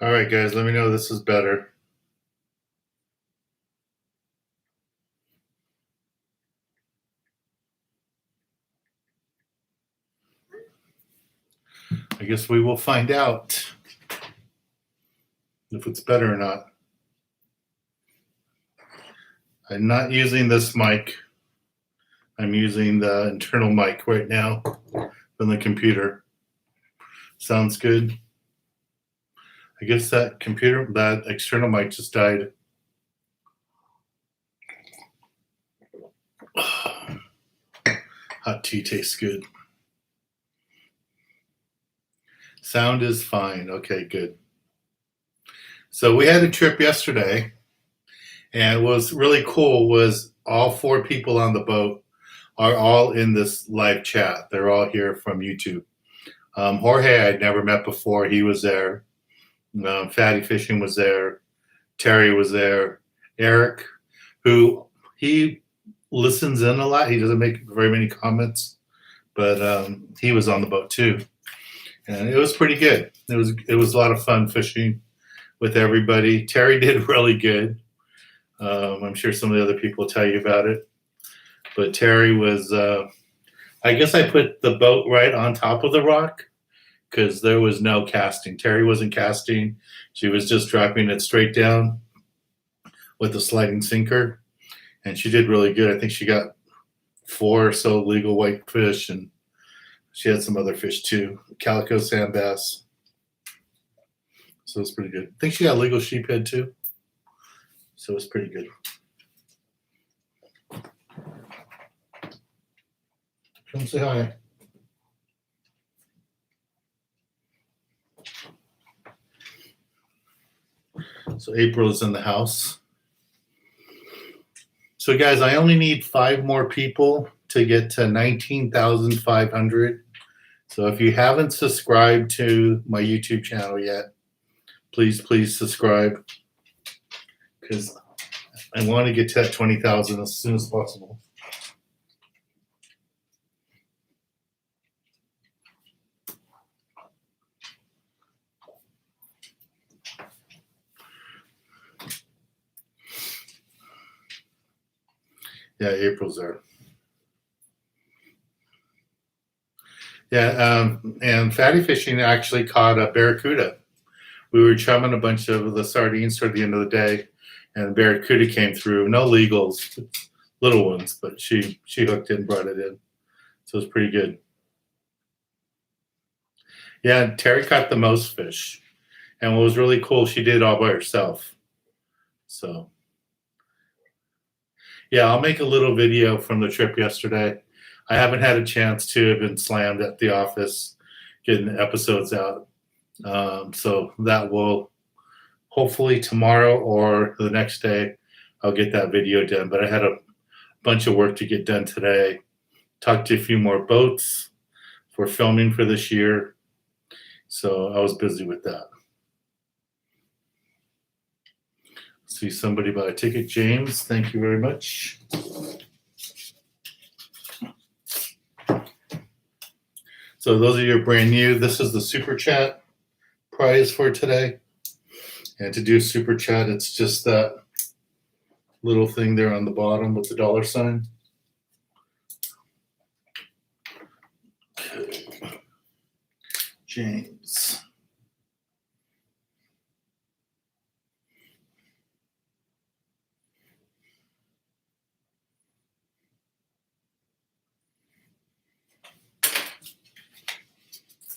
All right, guys, let me know this is better. I guess we will find out if it's better or not. I'm not using this mic. I'm using the internal mic right now from the computer. Sounds good. I guess that external mic just died. Hot tea tastes good. Sound is fine. Okay, good. So we had a trip yesterday, and what was really cool was all 4 people on the boat are all in this live chat. They're all here from YouTube. Jorge I'd never met before. He was there. Fatty Fishing was there. Terry was there. Eric, who he listens in a lot. He doesn't make very many comments, but he was on the boat too, and it was pretty good. It was a lot of fun fishing with everybody. Terry did really good. I'm sure some of the other people will tell you about it, but Terry was. I guess I put the boat right on top of the rock because there was no casting. Terry wasn't casting. She was just dropping it straight down with a sliding sinker, and she did really good. I think she got 4 or so legal whitefish, and she had some other fish too, calico sand bass. So it's pretty good. I think she got legal sheephead too. So it's pretty good. Come say hi. So April is in the house. So guys, I only need 5 more people to get to 19,500. So if you haven't subscribed to my YouTube channel yet, please subscribe, because I want to get to that 20,000 as soon as possible. Yeah, April's there. Yeah, and Fatty Fishing actually caught a barracuda. We were chumming a bunch of the sardines toward the end of the day, and barracuda came through. No legals, little ones, but she hooked it and brought it in. So it was pretty good. Yeah, Terry caught the most fish. And what was really cool, she did it all by herself. So, yeah, I'll make a little video from the trip yesterday. I haven't had a chance to. Have been slammed at the office getting the episodes out. So that will hopefully tomorrow or the next day, I'll get that video done. But I had a bunch of work to get done today. Talked to a few more boats for filming for this year. So I was busy with that. See somebody buy a ticket, James. Thank you very much. So those of you who are brand new, this is the super chat prize for today. And to do super chat, it's just that little thing there on the bottom with the $sign. Okay. James.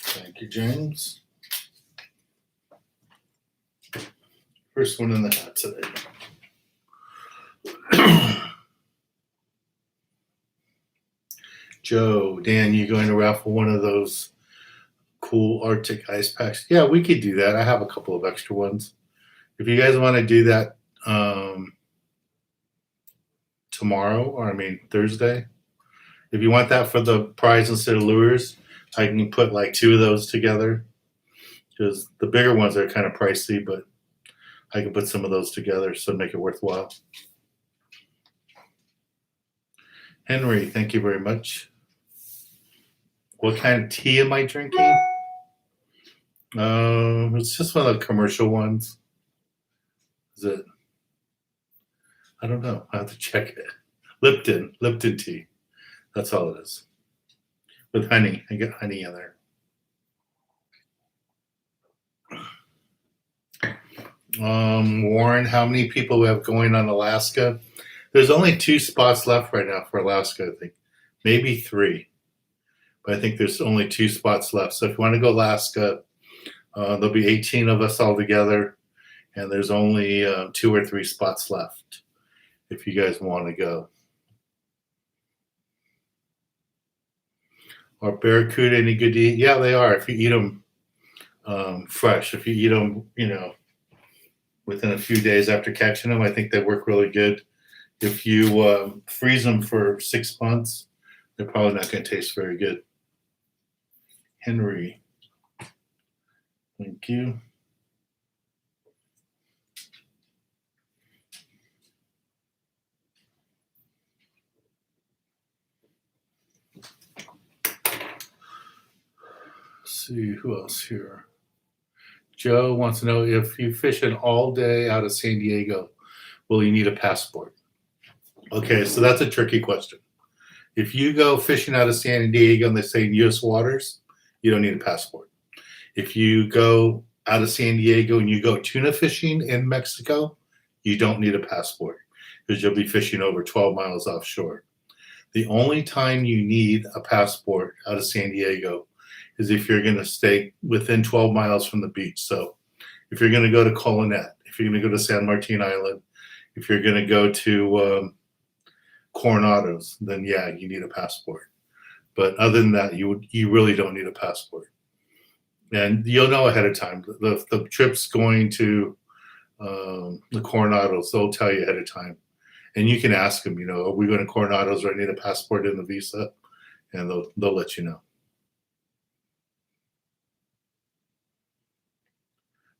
Thank you, James. First one in the hat today. Joe, Dan, you going to raffle one of those cool Arctic ice packs? Yeah, we could do that. I have a couple of extra ones. If you guys want to do that tomorrow, or Thursday, if you want that for the prize instead of lures, I can put like 2 of those together, because the bigger ones are kind of pricey, but I can put some of those together so make it worthwhile. Henry, thank you very much. What kind of tea am I drinking? It's just one of the commercial ones. Is it? I don't know. I have to check it. Lipton tea. That's all it is. With honey. I get honey in there. Warren, how many people we have going on Alaska? There's only 2 spots left right now for Alaska, I think. Maybe 3. But I think there's only 2 spots left. So if you want to go Alaska, there'll be 18 of us all together. And there's only 2 or 3 spots left if you guys want to go. Are barracuda any good to eat? Yeah, they are. If you eat them fresh, if you eat them, within a few days after catching them, I think they work really good. If you freeze them for 6 months, they're probably not going to taste very good. Henry, thank you. Let's see who else here. Joe wants to know, if you fish an all day out of San Diego, will you need a passport? Okay, so that's a tricky question. If you go fishing out of San Diego and they say in U.S. waters, you don't need a passport. If you go out of San Diego and you go tuna fishing in Mexico, you don't need a passport because you'll be fishing over 12 miles offshore. The only time you need a passport out of San Diego is if you're going to stay within 12 miles from the beach. So if you're going to go to Colonet, if you're going to go to San Martin Island, if you're going to go to Coronados, then yeah, you need a passport. But other than that, you really don't need a passport. And you'll know ahead of time. The trip's going to the Coronados, they'll tell you ahead of time. And you can ask them, are we going to Coronados or I need a passport and the visa? And they'll let you know.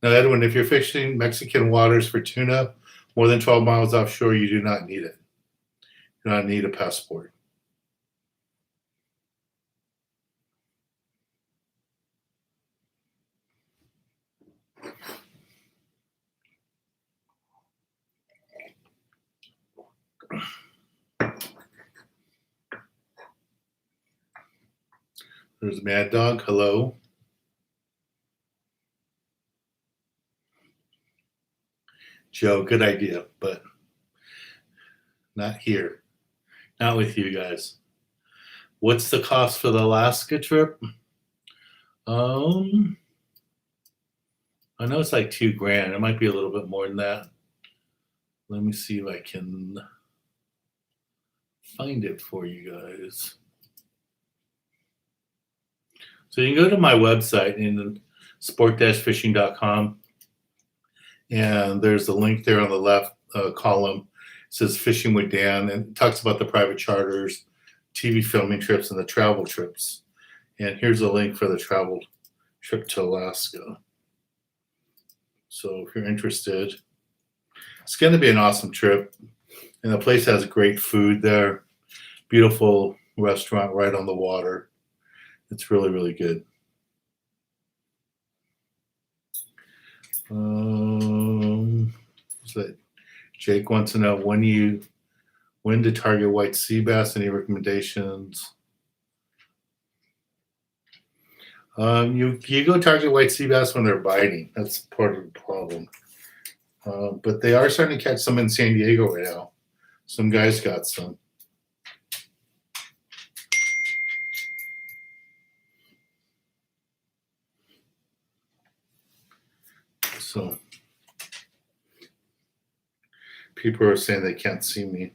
Now, Edwin, if you're fishing Mexican waters for tuna more than 12 miles offshore, you do not need it. You do not need a passport. There's Mad Dog. Hello. Joe, good idea, but not here. Not with you guys. What's the cost for the Alaska trip? I know it's like $2,000. It might be a little bit more than that. Let me see if I can find it for you guys. So you can go to my website in sport-fishing.com, and there's a link there on the left column. It says Fishing with Dan, and it talks about the private charters, TV filming trips, and the travel trips. And here's a link for the travel trip to Alaska. So if you're interested, it's going to be an awesome trip. And the place has great food there. Beautiful restaurant right on the water. It's really, really good. So Jake wants to know when to target white sea bass. Any recommendations? You go target white sea bass when they're biting. That's part of the problem. But they are starting to catch some in San Diego right now. Some guys got some. So people are saying they can't see me.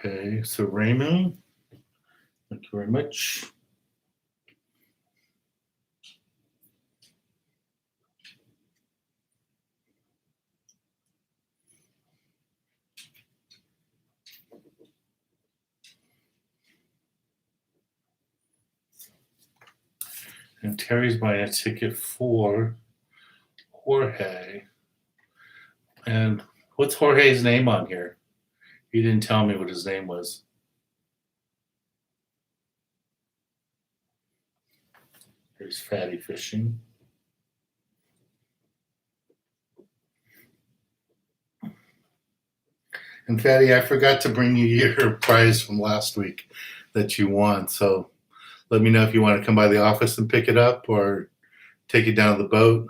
Okay, so Raymond, thank you very much. And Terry's buying a ticket for Jorge. And what's Jorge's name on here? He didn't tell me what his name was. Here's Fatty Fishing. And Fatty, I forgot to bring you your prize from last week that you won. So let me know if you want to come by the office and pick it up or take it down to the boat,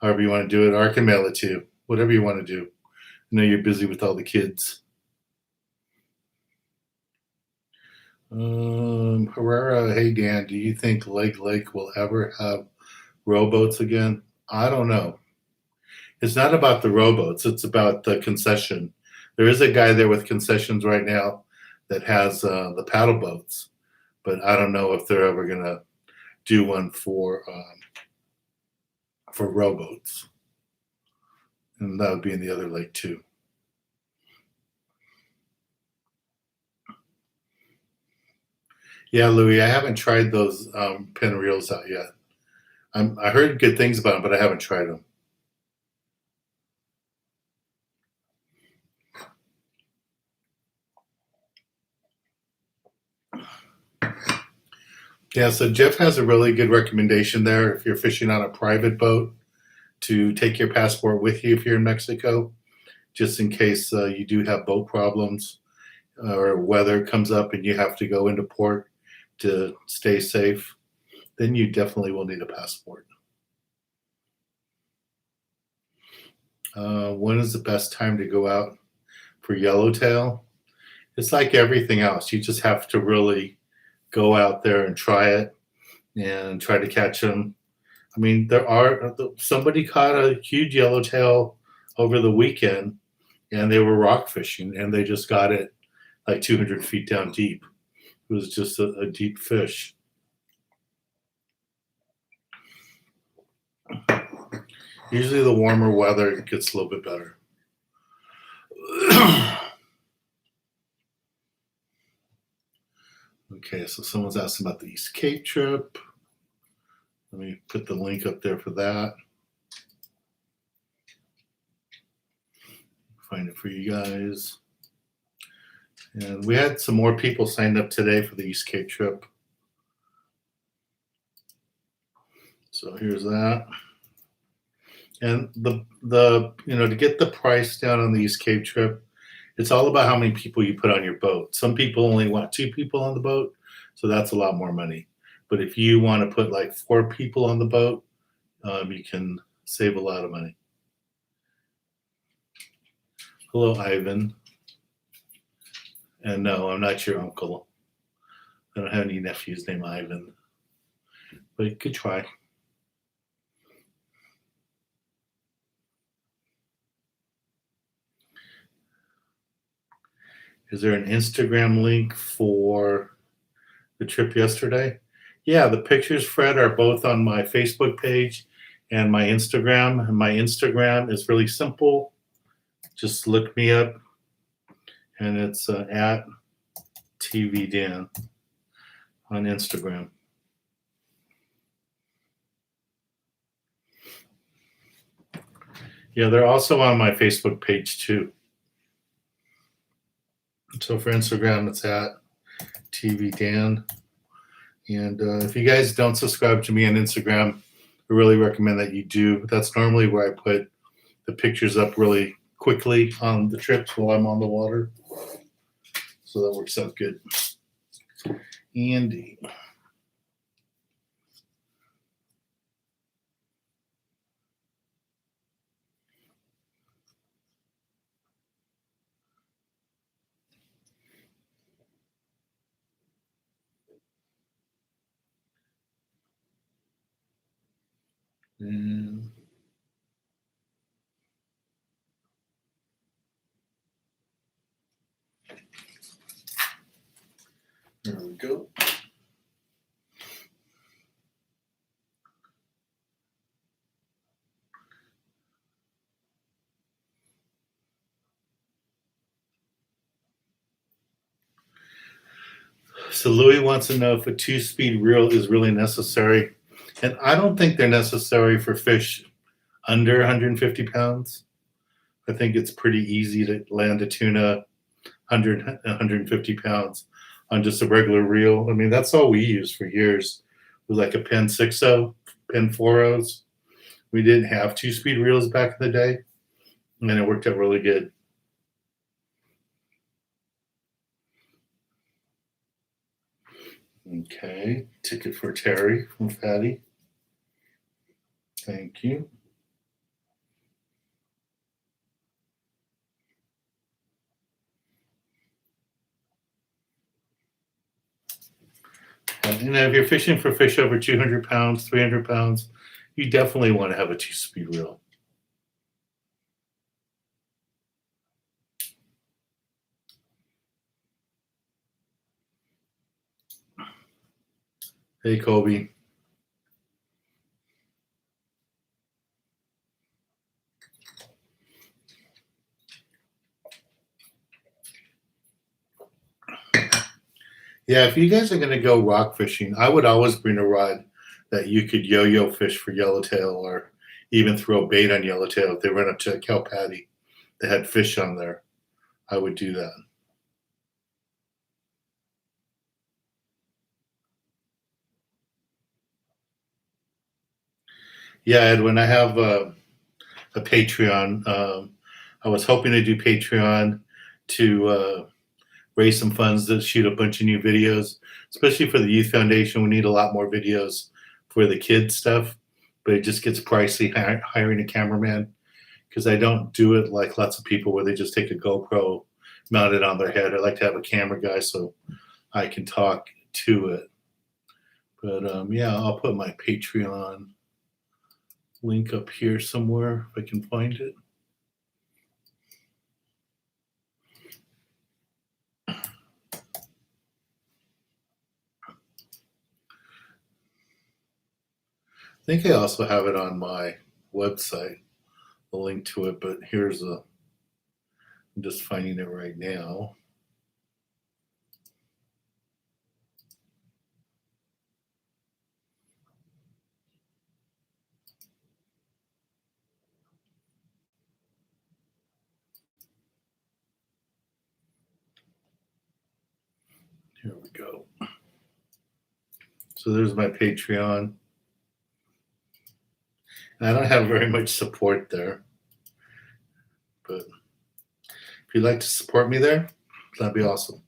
however you want to do it, or I can mail it to you, whatever you want to do. I know you're busy with all the kids. Herrera, hey Dan, do you think Lake will ever have rowboats again? I don't know. It's not about the rowboats, it's about the concession. There is a guy there with concessions right now that has the paddle boats, but I don't know if they're ever going to do one for rowboats. And that would be in the other lake too. Yeah, Louis, I haven't tried those pin reels out yet. I heard good things about them, but I haven't tried them. Yeah, so Jeff has a really good recommendation there if you're fishing on a private boat to take your passport with you if you're in Mexico, just in case you do have boat problems or weather comes up and you have to go into port to stay safe. Then you definitely will need a passport. When is the best time to go out for Yellowtail? It's like everything else. You just have to really go out there and try it and try to catch them. I mean, somebody caught a huge yellowtail over the weekend and they were rock fishing and they just got it like 200 feet down deep. It was just a deep fish. Usually the warmer weather gets a little bit better. Okay, so someone's asking about the East Cape trip. Let me put the link up there for that. Find it for you guys. And we had some more people signed up today for the East Cape trip. So here's that. And the to get the price down on the East Cape trip, it's all about how many people you put on your boat. Some people only want 2 people on the boat, so that's a lot more money. But if you want to put like 4 people on the boat, you can save a lot of money. Hello, Ivan. And no, I'm not your uncle. I don't have any nephews named Ivan. But you could try. Is there an Instagram link for the trip yesterday? Yeah, the pictures, Fred, are both on my Facebook page and my Instagram. And my Instagram is really simple. Just look me up, and it's at TV Dan on Instagram. Yeah, they're also on my Facebook page too. So for Instagram, it's at TV Dan. And if you guys don't subscribe to me on Instagram, I really recommend that you do. That's normally where I put the pictures up really quickly on the trips while I'm on the water. So that works out good. Andy. And there we go. So Louis wants to know if a 2-speed reel is really necessary. And I don't think they're necessary for fish under 150 pounds. I think it's pretty easy to land a tuna 150 pounds on just a regular reel. I mean, that's all we used for years. It was like a Pen 6.0, Pen 4.0s. We didn't have 2-speed reels back in the day, and it worked out really good. Okay, ticket for Terry from Fatty. Thank you. And if you're fishing for fish over 200 pounds, 300 pounds, you definitely want to have a 2-speed reel. Hey, Kobe. Yeah, if you guys are going to go rock fishing, I would always bring a rod that you could yo-yo fish for yellowtail, or even throw bait on yellowtail. If they run up to a cow patty that had fish on there, I would do that. Yeah, Edwin, I have a Patreon. I was hoping to do Patreon to raise some funds to shoot a bunch of new videos, especially for the Youth Foundation. We need a lot more videos for the kids stuff, but it just gets pricey hiring a cameraman, because I don't do it like lots of people where they just take a GoPro, mount it on their head. I like to have a camera guy so I can talk to it. But yeah, I'll put my Patreon link up here somewhere if I can find it. I think I also have it on my website, a link to it, but I'm just finding it right now. Here we go. So there's my Patreon. And I don't have very much support there, but if you'd like to support me there, that'd be awesome.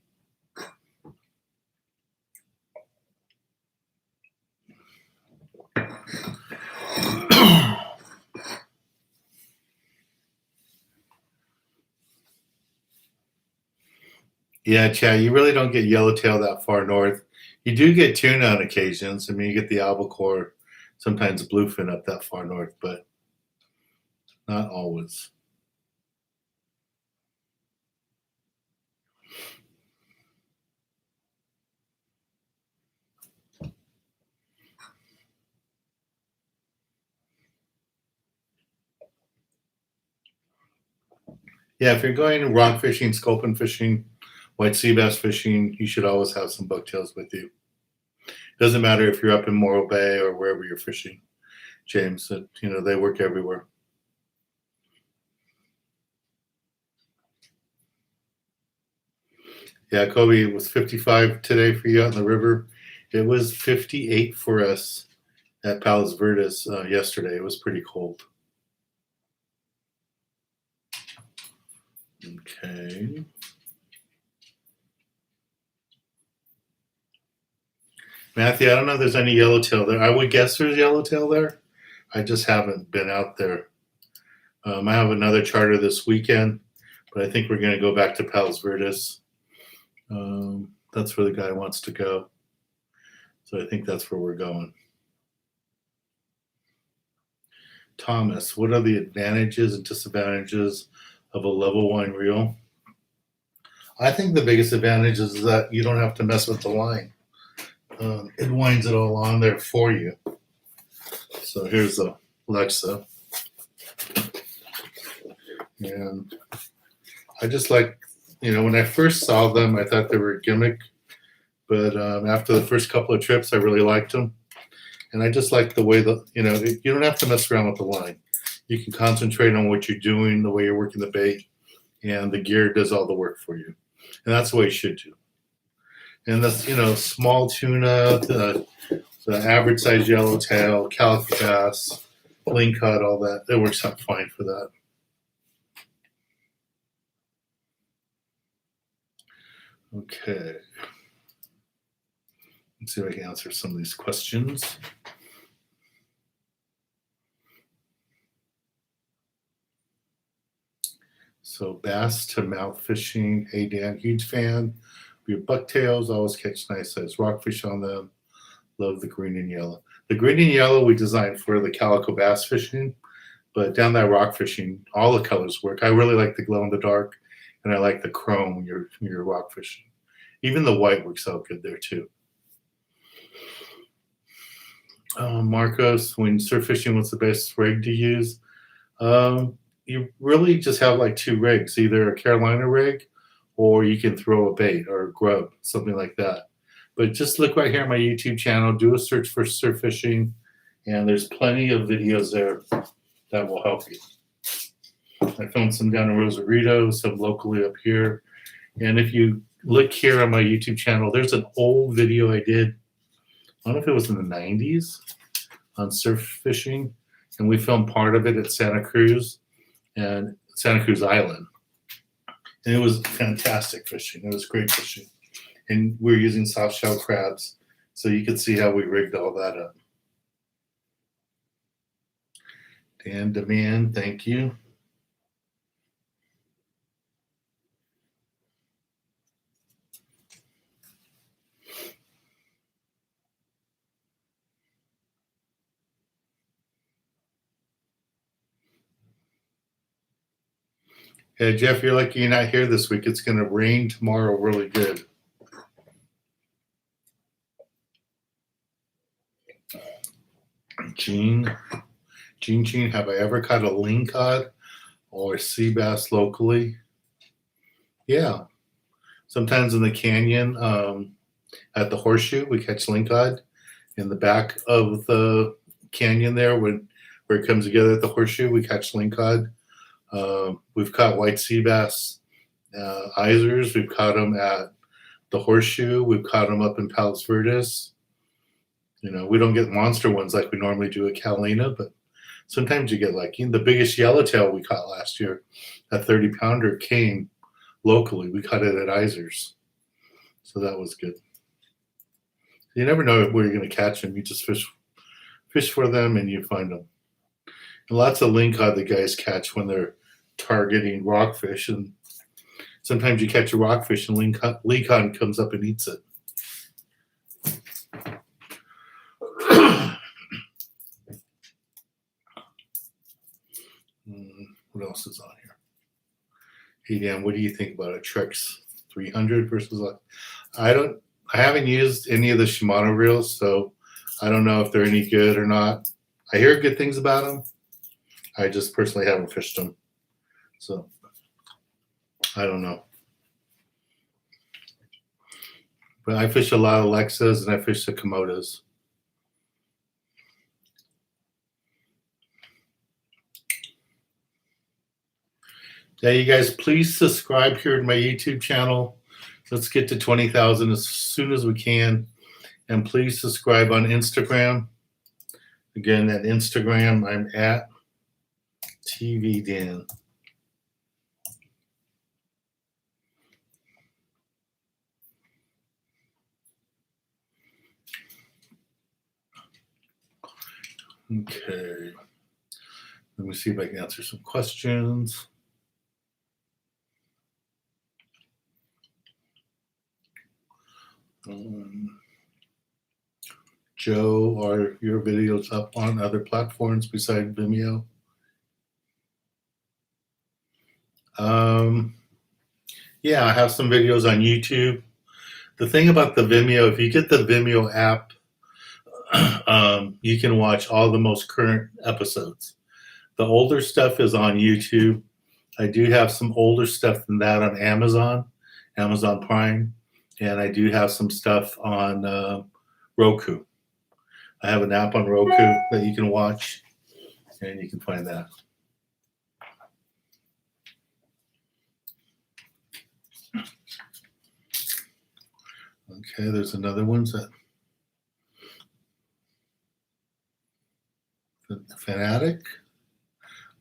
Yeah, Chad, you really don't get yellowtail that far north. You do get tuna on occasions. I mean, you get the albacore, sometimes bluefin up that far north, but not always. Yeah, if you're going rock fishing, sculpin fishing, white sea bass fishing, you should always have some bucktails with you. Doesn't matter if you're up in Morro Bay or wherever you're fishing, James. They work everywhere. Yeah, Kobe, it was 55 today for you out in the river. It was 58 for us at Palos Verdes yesterday. It was pretty cold. Okay. Matthew, I don't know if there's any yellowtail there. I would guess there's yellowtail there. I just haven't been out there. I have another charter this weekend, but I think we're going to go back to Palos Verdes. That's where the guy wants to go. So I think that's where we're going. Thomas, what are the advantages and disadvantages of a level line reel? I think the biggest advantage is that you don't have to mess with the line. It winds it all on there for you. So here's the Alexa. And I just like, when I first saw them, I thought they were a gimmick. But after the first couple of trips, I really liked them. And I just like the way that, you know, you don't have to mess around with the line. You can concentrate on what you're doing, the way you're working the bait, and the gear does all the work for you. And that's the way you should do. And that's, you know, small tuna, the average size yellowtail, calico bass, lingcod, all that. It works out fine for that. Okay. Let's see if I can answer some of these questions. So bass to mouth fishing. Hey Dan, huge fan. We have bucktails, always catch nice sized rockfish on them. Love the green and yellow. The green and yellow we designed for the calico bass fishing, but down that rock fishing, all the colors work. I really like the glow in the dark, and I like the chrome when you're rock fishing. Even the white works out good there too. Marcos, when surf fishing, what's the best rig to use? You really just have like two rigs, either a Carolina rig or you can throw a bait or a grub, something like that. But just look right here on my YouTube channel, do a search for surf fishing, and there's plenty of videos there that will help you. I filmed some down in Rosarito, some locally up here. And if you look here on my YouTube channel, there's an old video I did, I don't know if it was in the 90s, on surf fishing. And we filmed part of it at Santa Cruz Island. And it was fantastic fishing. It was great fishing. And we were using soft shell crabs. So you could see how we rigged all that up. Dan Demand, thank you. Hey, Jeff, you're lucky you're not here this week. It's going to rain tomorrow really good. Gene, have I ever caught a lingcod or sea bass locally? Yeah. Sometimes in the canyon at the Horseshoe, we catch lingcod in the back of the canyon there where it comes together at the Horseshoe. We catch lingcod. We've caught white sea bass, Isers. We've caught them at the Horseshoe. We've caught them up in Palos Verdes. You know, we don't get monster ones like we normally do at Catalina, but sometimes you get lucky. The biggest yellowtail we caught last year, a 30-pounder, came locally. We caught it at Isers. So that was good. You never know where you're going to catch them. You just fish for them and you find them. And lots of lingcod the guys catch when they're targeting rockfish, and sometimes you catch a rockfish and lingcod comes up and eats it. What else is on here? Hey Dan, what do you think about a Trex 300 versus I haven't used any of the Shimano reels, so I don't know if they're any good or not. I hear good things about them. I just personally haven't fished them. So I don't know. But I fish a lot of Lexas and I fish the Komodas. Yeah, you guys, please subscribe here to my YouTube channel. Let's get to 20,000 as soon as we can. And please subscribe on Instagram. Again, at Instagram, I'm at TV Dan. Okay. Let me see if I can answer some questions. Joe, are your videos up on other platforms besides Vimeo? Yeah, I have some videos on YouTube. The thing about the Vimeo, if you get the Vimeo app, you can watch all the most current episodes. The older stuff is on YouTube. I do have some older stuff than that on Amazon Prime, and I do have some stuff on Roku. I have an app on Roku that you can watch, and you can find that. Okay, there's another one. Fanatic.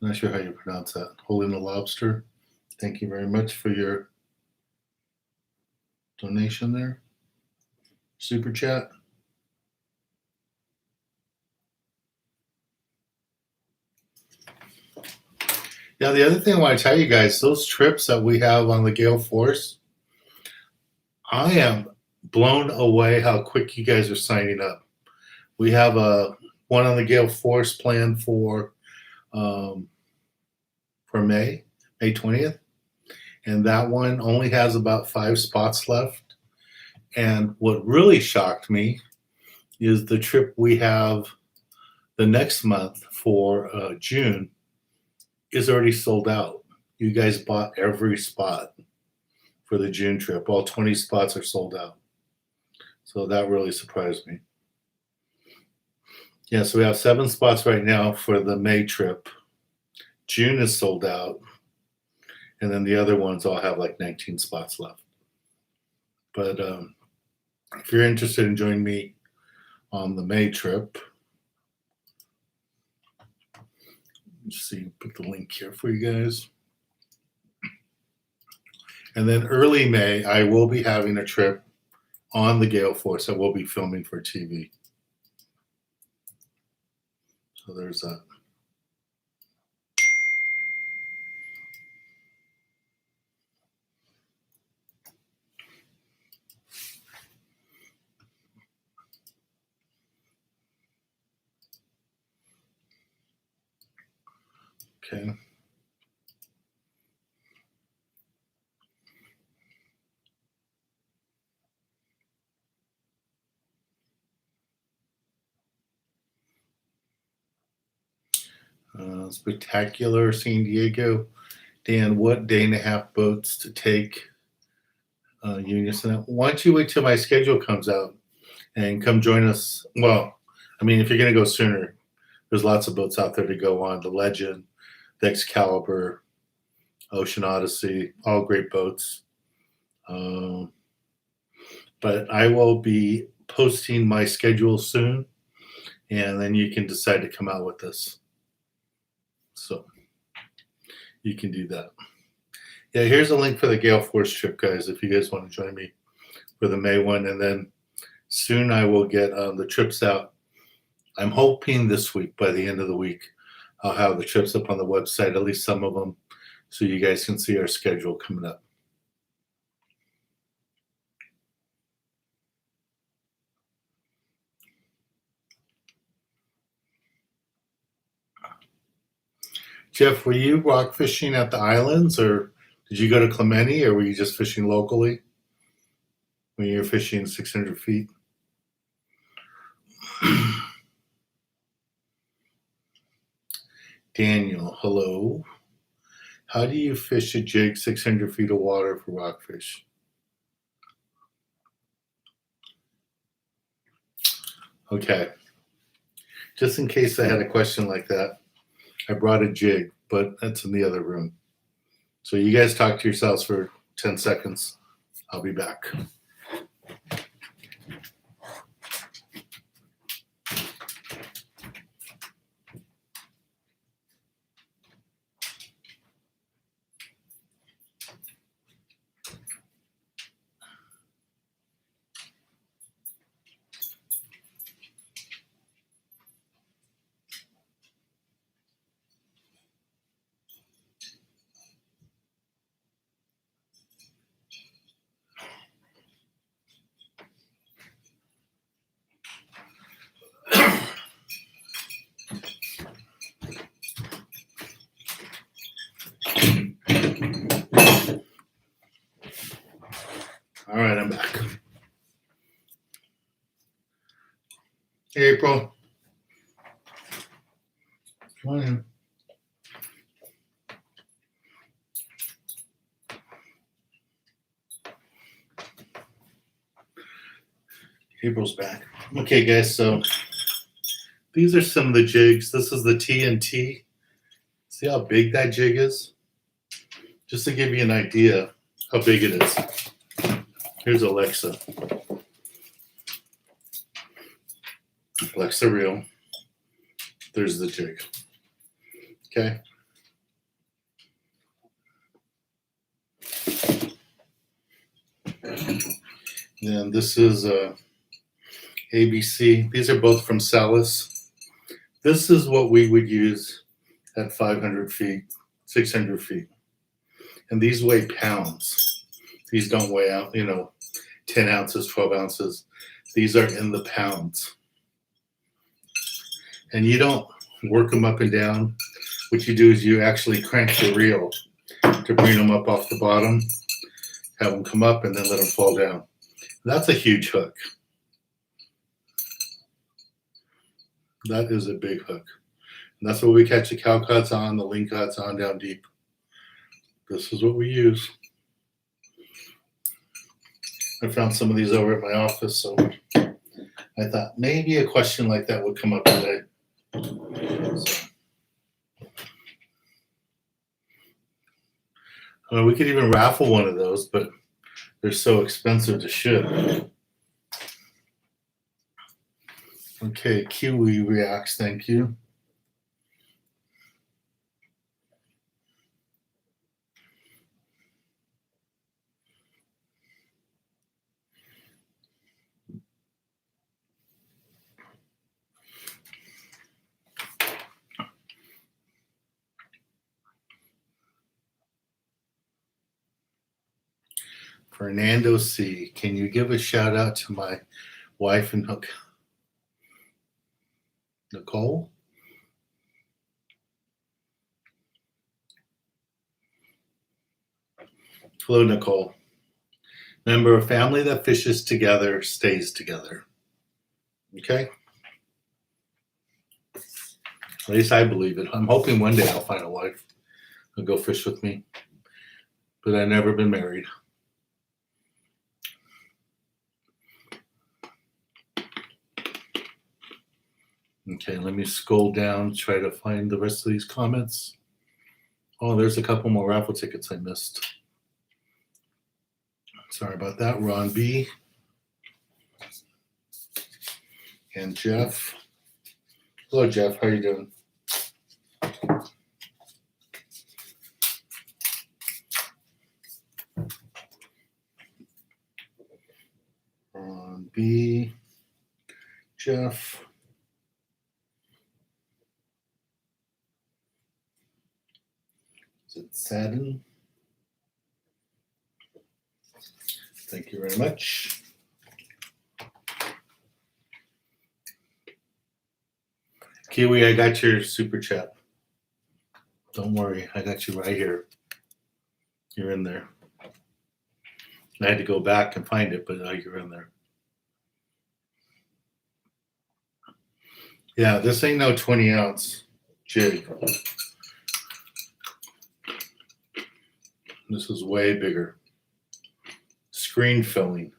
I'm not sure how you pronounce that. Holding a lobster. Thank you very much for your donation there. Super chat. Yeah, the other thing I want to tell you guys, those trips that we have on the Gale Force, I am blown away how quick you guys are signing up. We have one on the Gale Force planned for May 20th, and that one only has about 5 spots left. And what really shocked me is the trip we have the next month for June is already sold out. You guys bought every spot for the June trip. All 20 spots are sold out. So that really surprised me. Yeah, so we have 7 spots right now for the May trip. June is sold out. And then the other ones all have like 19 spots left. But if you're interested in joining me on the May trip, let's see, put the link here for you guys. And then early May, I will be having a trip on the Gale Force that we'll be filming for TV. So there's that. Okay. Spectacular San Diego. Dan, what day and a half boats to take Unison? Why don't you wait till my schedule comes out and come join us? Well, I mean, if you're going to go sooner, there's lots of boats out there to go on. The Legend, the Excalibur, Ocean Odyssey, all great boats. But I will be posting my schedule soon, and then you can decide to come out with us. So you can do that. Yeah, here's a link for the Gale Force trip, guys, if you guys want to join me for the May one. And then soon I will get the trips out. I'm hoping this week, by the end of the week, I'll have the trips up on the website, at least some of them, so you guys can see our schedule coming up. Jeff, were you rock fishing at the islands, or did you go to Clemente, or were you just fishing locally when you were fishing 600 feet? Daniel, hello. How do you fish a jig 600 feet of water for rockfish? Okay. Just in case I had a question like that, I brought a jig, but that's in the other room. So you guys talk to yourselves for 10 seconds. I'll be back. All right, I'm back. Hey, April. Come on in. April's back. Okay, guys, so These are some of the jigs. This is the TNT. See how big that jig is? Just to give you an idea how big it is. Here's Alexa. Alexa reel. There's the jig. Okay. And this is ABC. These are both from Salas. This is what we would use at 500 feet, 600 feet. And these weigh pounds. These don't weigh out, 10 ounces, 12 ounces. These are in the pounds. And you don't work them up and down. What you do is you actually crank the reel to bring them up off the bottom, have them come up, and then let them fall down. That's a huge hook. That is a big hook. And that's what we catch the cowcuts on, the lingcuts on down deep. This is what we use. I found some of these over at my office, so I thought maybe a question like that would come up today. We could even raffle one of those, but they're so expensive to ship. Okay, Kiwi reacts, thank you. Fernando C. Can you give a shout out to my wife and Nicole? Hello, Nicole. Remember, a family that fishes together stays together. Okay? At least I believe it. I'm hoping one day I'll find a wife who'll go fish with me. But I've never been married. Okay, let me scroll down, try to find the rest of these comments. Oh, there's a couple more raffle tickets I missed. Sorry about that. Ron B. And Jeff. Hello, Jeff. How are you doing? Ron B. Jeff. Is it Sadden? Thank you very much. Kiwi, I got your super chat. Don't worry, I got you right here. You're in there. I had to go back and find it, but you're in there. Yeah, this ain't no 20-ounce jig. This is way bigger. Screen filling.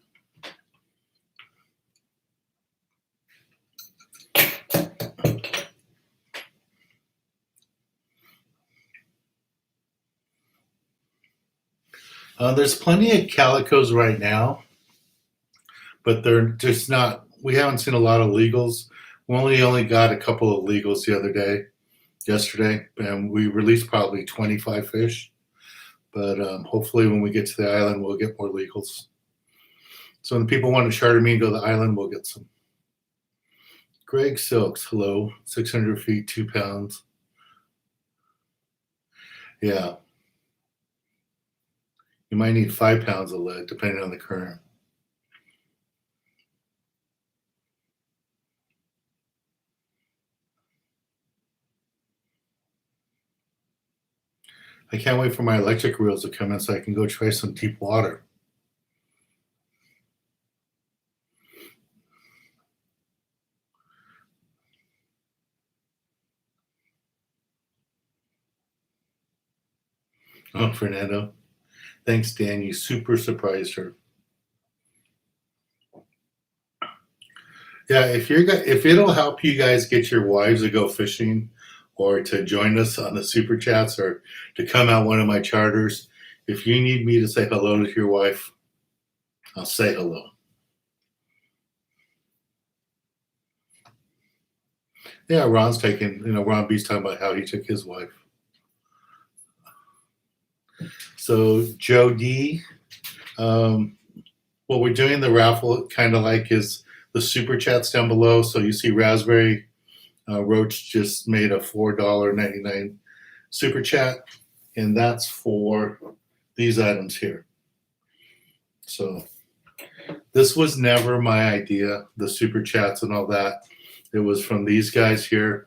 There's plenty of calicos right now, but they're just not. We haven't seen a lot of legals. We only got a couple of legals the other day, yesterday, and we released probably 25 fish. But hopefully, when we get to the island, we'll get more legals. So when people want to charter me and go to the island, we'll get some. Greg Silks, hello, 600 feet, 2 pounds. Yeah. You might need 5 pounds of lead, depending on the current. I can't wait for my electric reels to come in so I can go try some deep water. Oh, Fernando. Thanks, Dan. You super surprised her. Yeah, if it'll help you guys get your wives to go fishing or to join us on the super chats or to come out one of my charters, if you need me to say hello to your wife, I'll say hello. Yeah, Ron's Ron B's talking about how he took his wife. So Joe D, what we're doing the raffle kind of like is the super chats down below. So you see Raspberry Roach just made a $4.99 super chat, and that's for these items here. So this was never my idea, the super chats and all that. It was from these guys here,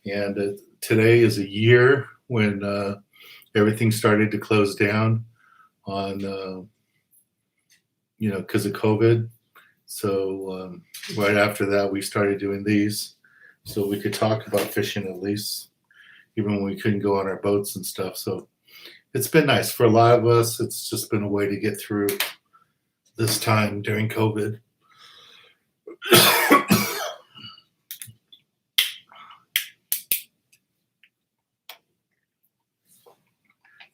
and today is a year when everything started to close down on because of COVID. So right after that, we started doing these so we could talk about fishing at least, even when we couldn't go on our boats and stuff. So it's been nice for a lot of us. It's just been a way to get through this time during COVID.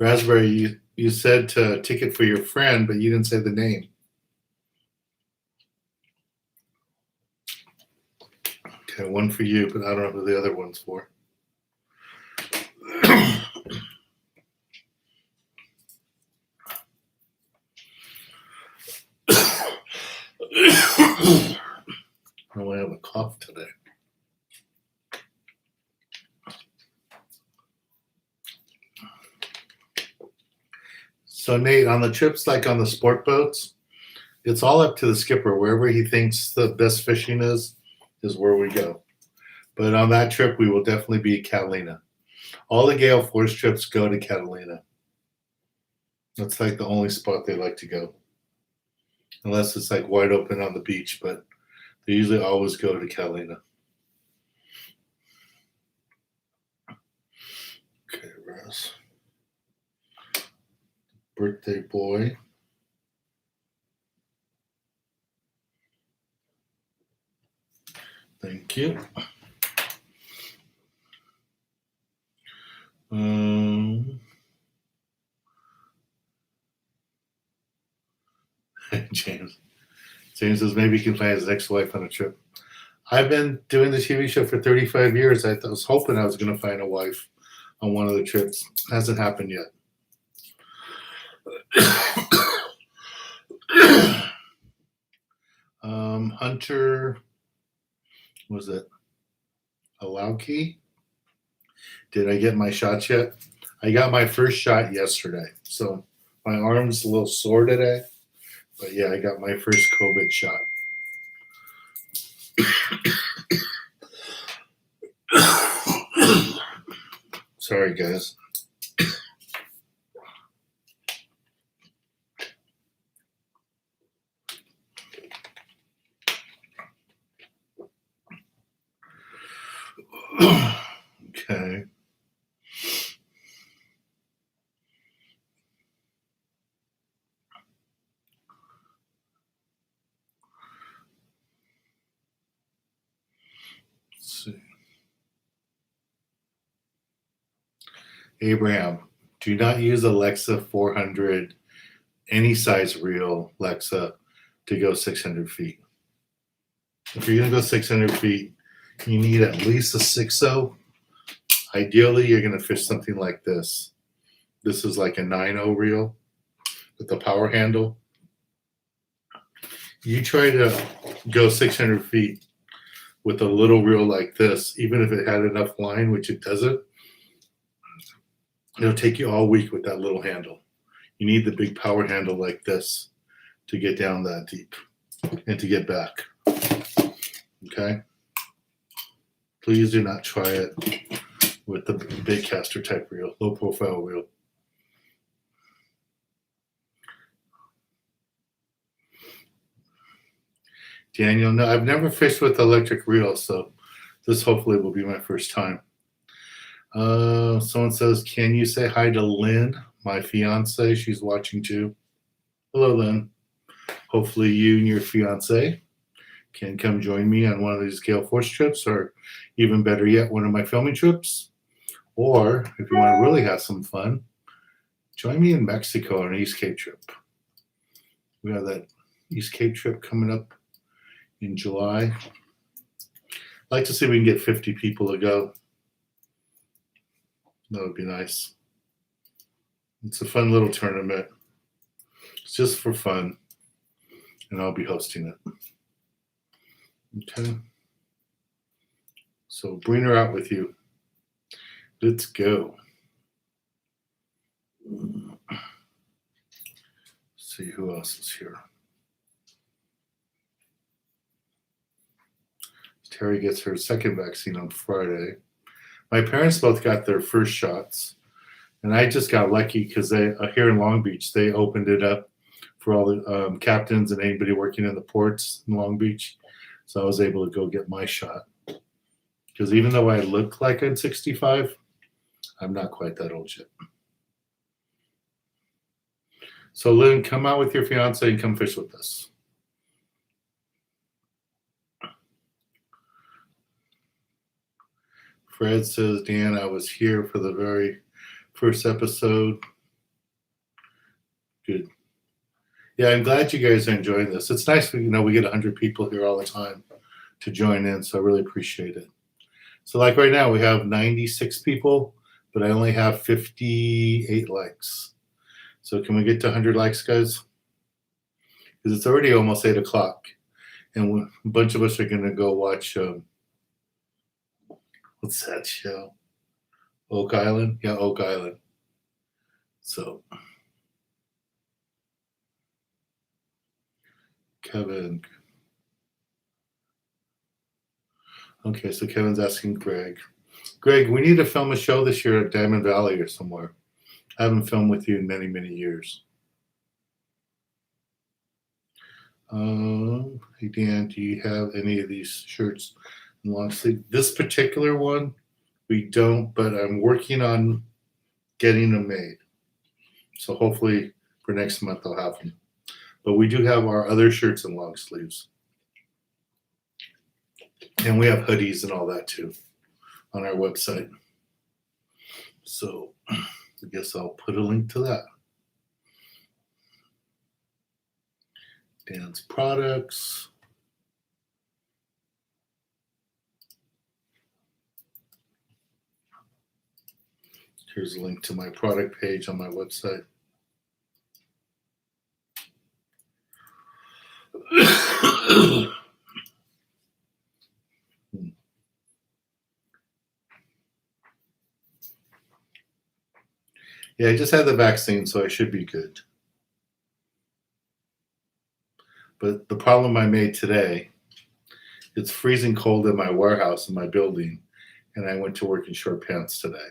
Raspberry, you said to ticket for your friend, but you didn't say the name. Okay, one for you, but I don't know who the other one's for. I have a cough today. So Nate, on the trips like on the sport boats, it's all up to the skipper. Wherever he thinks the best fishing is where we go. But on that trip, we will definitely be Catalina. All the Gale Force trips go to Catalina. That's like the only spot they like to go. Unless it's like wide open on the beach, but they usually always go to Catalina. Okay, Russ. Birthday boy. Thank you. James says maybe he can find his ex-wife on a trip. I've been doing the TV show for 35 years. I was hoping I was going to find a wife on one of the trips. Hasn't happened yet. Hunter, was it Alauki? Did I get my shots yet? I got my first shot yesterday. So my arm's a little sore today. But yeah, I got my first COVID shot. Sorry, guys. Okay. Let's see. Abraham, do not use Alexa 400, any size reel, Alexa, to go 600 feet. If you're going to go 600 feet, you need at least a 6.0. Ideally, you're going to fish something like this. This is like a 9.0 reel with the power handle. You try to go 600 feet with a little reel like this, even if it had enough line, which it doesn't, it'll take you all week with that little handle. You need the big power handle like this to get down that deep and to get back. Okay? Please do not try it with the big caster type reel, low profile reel. Daniel, no, I've never fished with electric reel, so this hopefully will be my first time. Someone says, can you say hi to Lynn, my fiance? She's watching too. Hello, Lynn. Hopefully you and your fiance can come join me on one of these Gale Force trips, or even better yet, one of my filming trips. Or if you want to really have some fun, join me in Mexico on an East Cape trip. We have that East Cape trip coming up in July. I'd like to see if we can get 50 people to go. That would be nice. It's a fun little tournament. It's just for fun, and I'll be hosting it. Okay. So bring her out with you. Let's go. Let's see who else is here. Terry gets her second vaccine on Friday. My parents both got their first shots, and I just got lucky because they here in Long Beach, they opened it up for all the captains and anybody working in the ports in Long Beach. So I was able to go get my shot. Because even though I look like I'm 65, I'm not quite that old yet. So Lynn, come out with your fiance and come fish with us. Fred says, Dan, I was here for the very first episode. Good. Yeah, I'm glad you guys are enjoying this. It's nice, we get 100 people here all the time to join in, so I really appreciate it. So like right now, we have 96 people, but I only have 58 likes. So can we get to 100 likes, guys? Because it's already almost 8 o'clock, and a bunch of us are going to go watch, what's that show? Oak Island? Yeah, Oak Island. So, Kevin. Okay, so Kevin's asking Greg. Greg, we need to film a show this year at Diamond Valley or somewhere. I haven't filmed with you in many, many years. Hey, Dan, do you have any of these shirts in long sleeve? This particular one, we don't, but I'm working on getting them made. So hopefully for next month I'll have them. But we do have our other shirts in long sleeves. And we have hoodies and all that too on our website. So I guess I'll put a link to that. Dan's products. Here's a link to my product page on my website. Yeah, I just had the vaccine, so I should be good. But the problem I made today, it's freezing cold in my warehouse in my building, and I went to work in short pants today.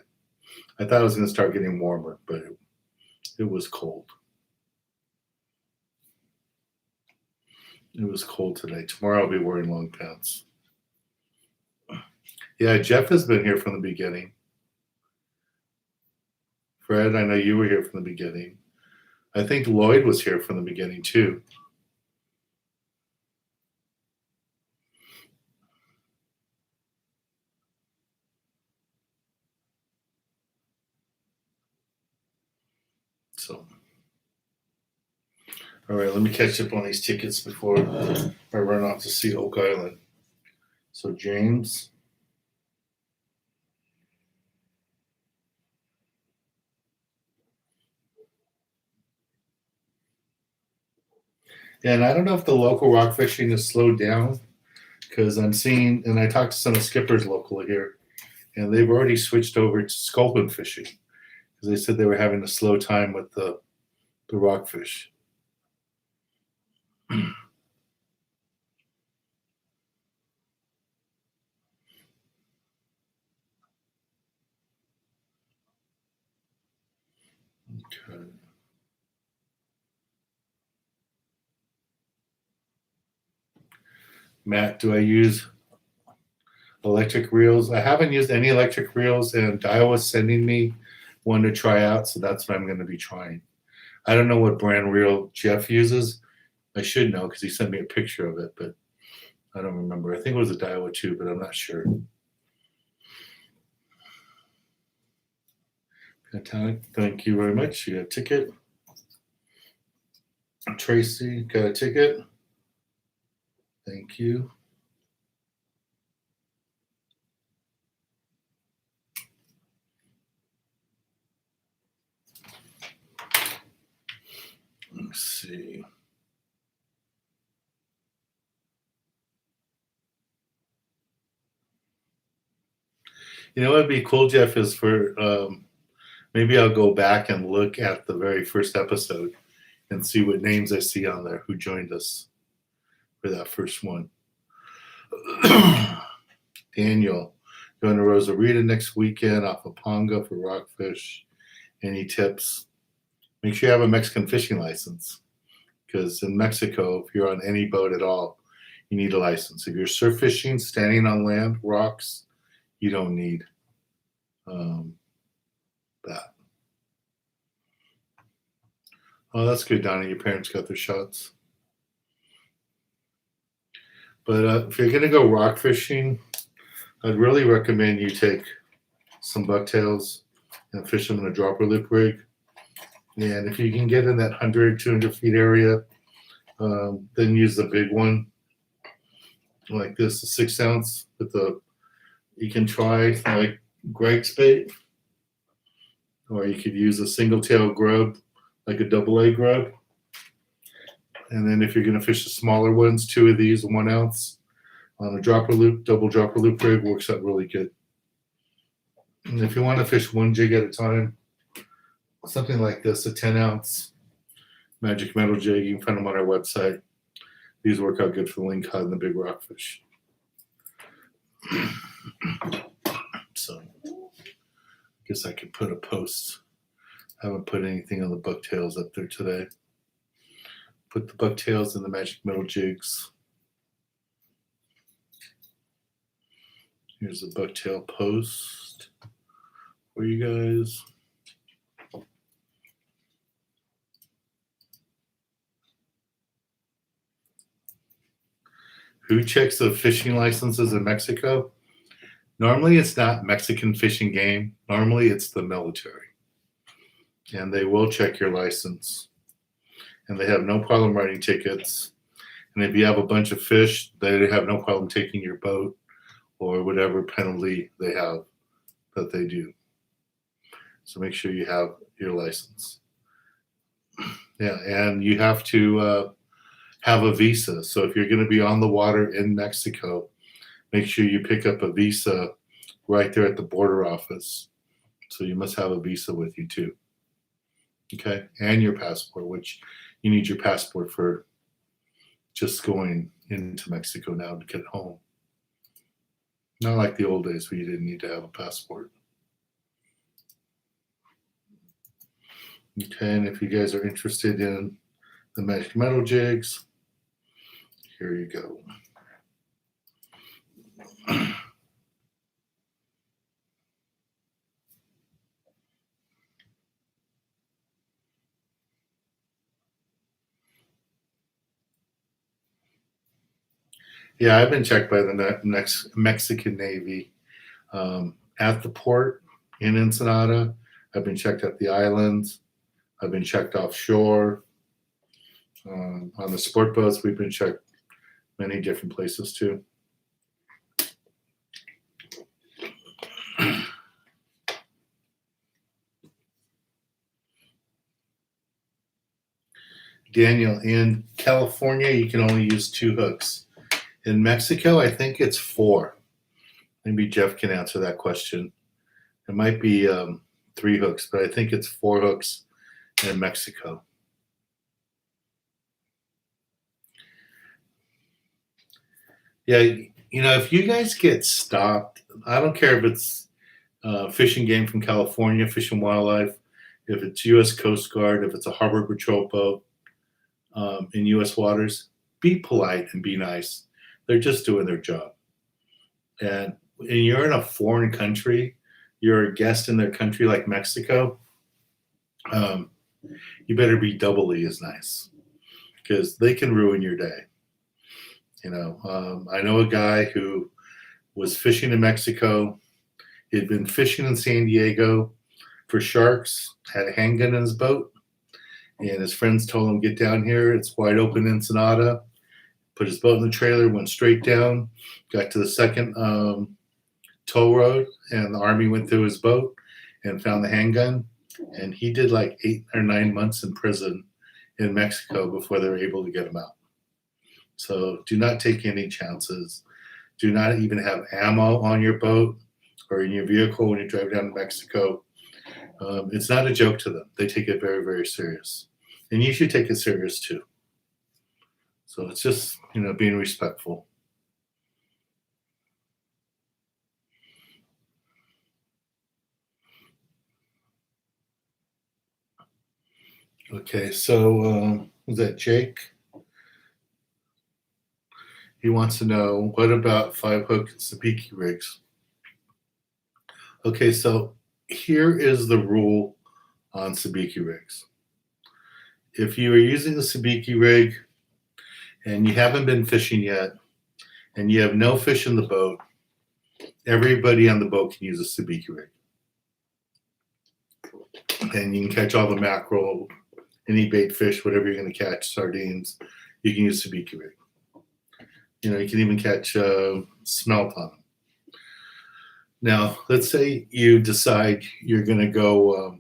I thought it was going to start getting warmer, but it was cold. It was cold today. Tomorrow I'll be wearing long pants. Yeah, Jeff has been here from the beginning. Fred, I know you were here from the beginning. I think Lloyd was here from the beginning too. So, all right, let me catch up on these tickets before I run off to see Oak Island. So, James. And I don't know if the local rock fishing is slowed down, because I'm seeing, and I talked to some skippers locally here, and they've already switched over to sculpin fishing because they said they were having a slow time with the rockfish. Okay. Matt, do I use electric reels? I haven't used any electric reels, and Daiwa's sending me one to try out, so that's what I'm going to be trying. I don't know what brand reel Jeff uses. I should know because he sent me a picture of it, but I don't remember. I think it was a Daiwa too, but I'm not sure. Thank you very much. You got a ticket. Tracy got a ticket. Thank you. Let's see. You know what would be cool, Jeff, is for maybe I'll go back and look at the very first episode and see what names I see on there who joined us for that first one. Daniel, going to Rosarita next weekend off of Ponga for rockfish. Any tips? Make sure you have a Mexican fishing license, because in Mexico, if you're on any boat at all, you need a license. If you're surf fishing, standing on land, rocks, you don't need that. Oh, that's good, Donnie. Your parents got their shots. But if you're going to go rock fishing, I'd really recommend you take some bucktails and fish them in a dropper loop rig. And if you can get in that 100, 200 feet area, then use the big one like this, a 6 ounce with the, you can try like Greg's bait, or you could use a single tail grub, like a double A grub. And then if you're going to fish the smaller ones, 2 of these, 1 ounce on a dropper loop, double dropper loop rig works out really good. And if you want to fish 1 jig at a time, something like this, a 10 ounce magic metal jig, you can find them on our website. These work out good for the lingcod and the big rockfish. So I guess I could put a post. I haven't put anything on the bucktails up there today. Put the bucktails in the magic metal jigs. Here's the bucktail post for you guys. Who checks the fishing licenses in Mexico? Normally it's not Mexican Fish and Game. Normally it's the military. And they will check your license. And they have no problem writing tickets. And if you have a bunch of fish, they have no problem taking your boat or whatever penalty they have that they do. So make sure you have your license. Yeah, and you have to have a visa. So if you're going to be on the water in Mexico, make sure you pick up a visa right there at the border office. So you must have a visa with you too. Okay, and your passport, which you need your passport for just going into Mexico now to get home. Not like the old days where you didn't need to have a passport. Okay, and if you guys are interested in the magic metal jigs, here you go. Yeah, I've been checked by the next Mexican Navy at the port in Ensenada. I've been checked at the islands. I've been checked offshore. On the sport boats, we've been checked many different places too. Daniel, in California, you can only use 2 hooks. In Mexico, I think it's 4. Maybe Jeff can answer that question. It might be 3 hooks, but I think it's 4 hooks in Mexico. Yeah, you know, if you guys get stopped, I don't care if it's Fish and Game from California, Fish and Wildlife, if it's U.S. Coast Guard, if it's a Harbor Patrol boat in U.S. waters, be polite and be nice. They're just doing their job. And you're in a foreign country, you're a guest in their country like Mexico, you better be doubly as nice, because they can ruin your day. I know a guy who was fishing in Mexico. He'd been fishing in San Diego for sharks, had a handgun in his boat, and his friends told him, get down here. It's wide open Ensenada. Put his boat in the trailer, went straight down, got to the second toll road, and the Army went through his boat and found the handgun. And he did like 8 or 9 months in prison in Mexico before they were able to get him out. So do not take any chances. Do not even have ammo on your boat or in your vehicle when you drive down to Mexico. It's not a joke to them. They take it very, very serious. And you should take it serious too. So it's just, being respectful. Okay, so was that Jake? He wants to know, what about 5-hook Sabiki rigs? Okay, so here is the rule on Sabiki rigs. If you are using a Sabiki rig and you haven't been fishing yet and you have no fish in the boat, everybody on the boat can use a Sabiki rig. And you can catch all the mackerel, any bait fish, whatever you're going to catch, sardines, you can use Sabiki rig. You can even catch smelt on them. Now, let's say you decide you're going to go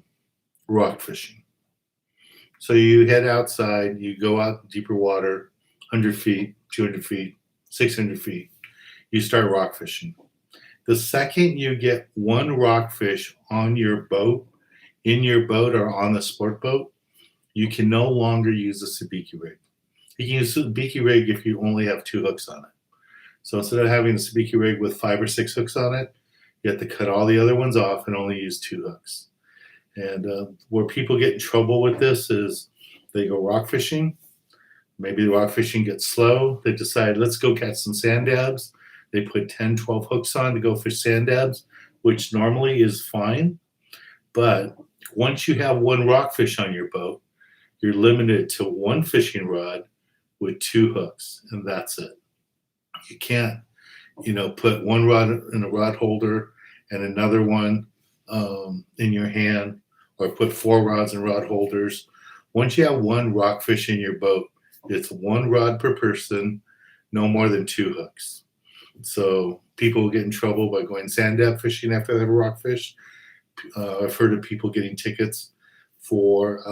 rock fishing. So you head outside, you go out deeper water, 100 feet, 200 feet, 600 feet. You start rock fishing. The second you get one rockfish on your boat, in your boat or on the sport boat, you can no longer use a Sabiki rig. You can use a Sabiki rig if you only have 2 hooks on it. So instead of having a Sabiki rig with 5 or 6 hooks on it, you have to cut all the other ones off and only use 2 hooks. And where people get in trouble with this is they go rock fishing. Maybe the rock fishing gets slow. They decide, let's go catch some sand dabs. They put 10, 12 hooks on to go fish sand dabs, which normally is fine. But once you have one rockfish on your boat, you're limited to 1 fishing rod with 2 hooks, and that's it. You can't, put one rod in a rod holder and another one in your hand, or put 4 rods in rod holders. Once you have one rockfish in your boat, it's 1 rod per person, no more than 2 hooks. So people get in trouble by going sand dab fishing after they have a rockfish. I've heard of people getting tickets for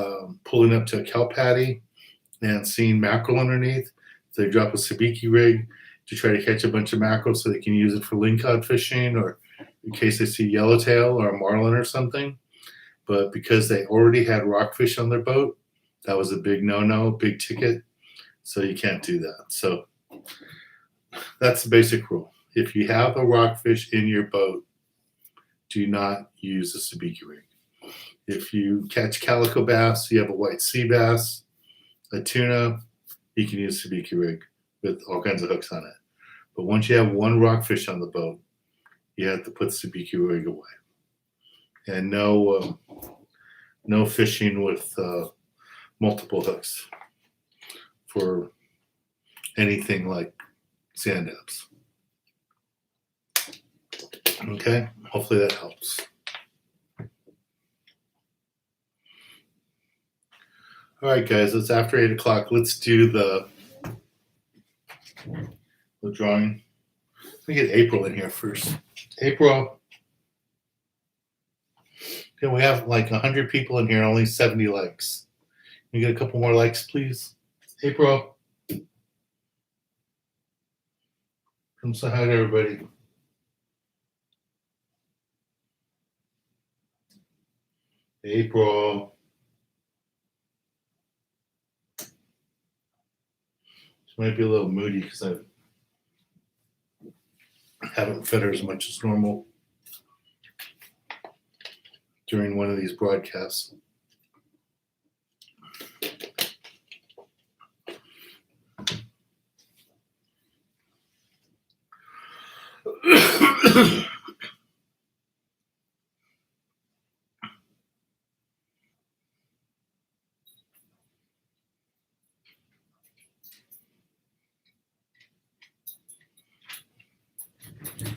pulling up to a kelp patty and seeing mackerel underneath. So they drop a Sabiki rig to try to catch a bunch of mackerel so they can use it for lingcod fishing, or in case they see yellowtail or a marlin or something. But because they already had rockfish on their boat, that was a big no-no, big ticket. So you can't do that. So that's the basic rule. If you have a rockfish in your boat, do not use a Sabiki rig. If you catch calico bass, you have a white sea bass, a tuna, you can use a Sabiki rig with all kinds of hooks on it. But once you have one rockfish on the boat, you have to put the Sabiki rig away. And no fishing with multiple hooks for anything like sand dabs. Okay, hopefully that helps. All right, guys, it's after 8 o'clock. Let's do the drawing. Let me get April in here first. April. Okay, we have like 100 people in here, only 70 likes. Can you get a couple more likes, please? April. Come say hi to everybody. April. She might be a little moody because I haven't fed her as much as normal during one of these broadcasts.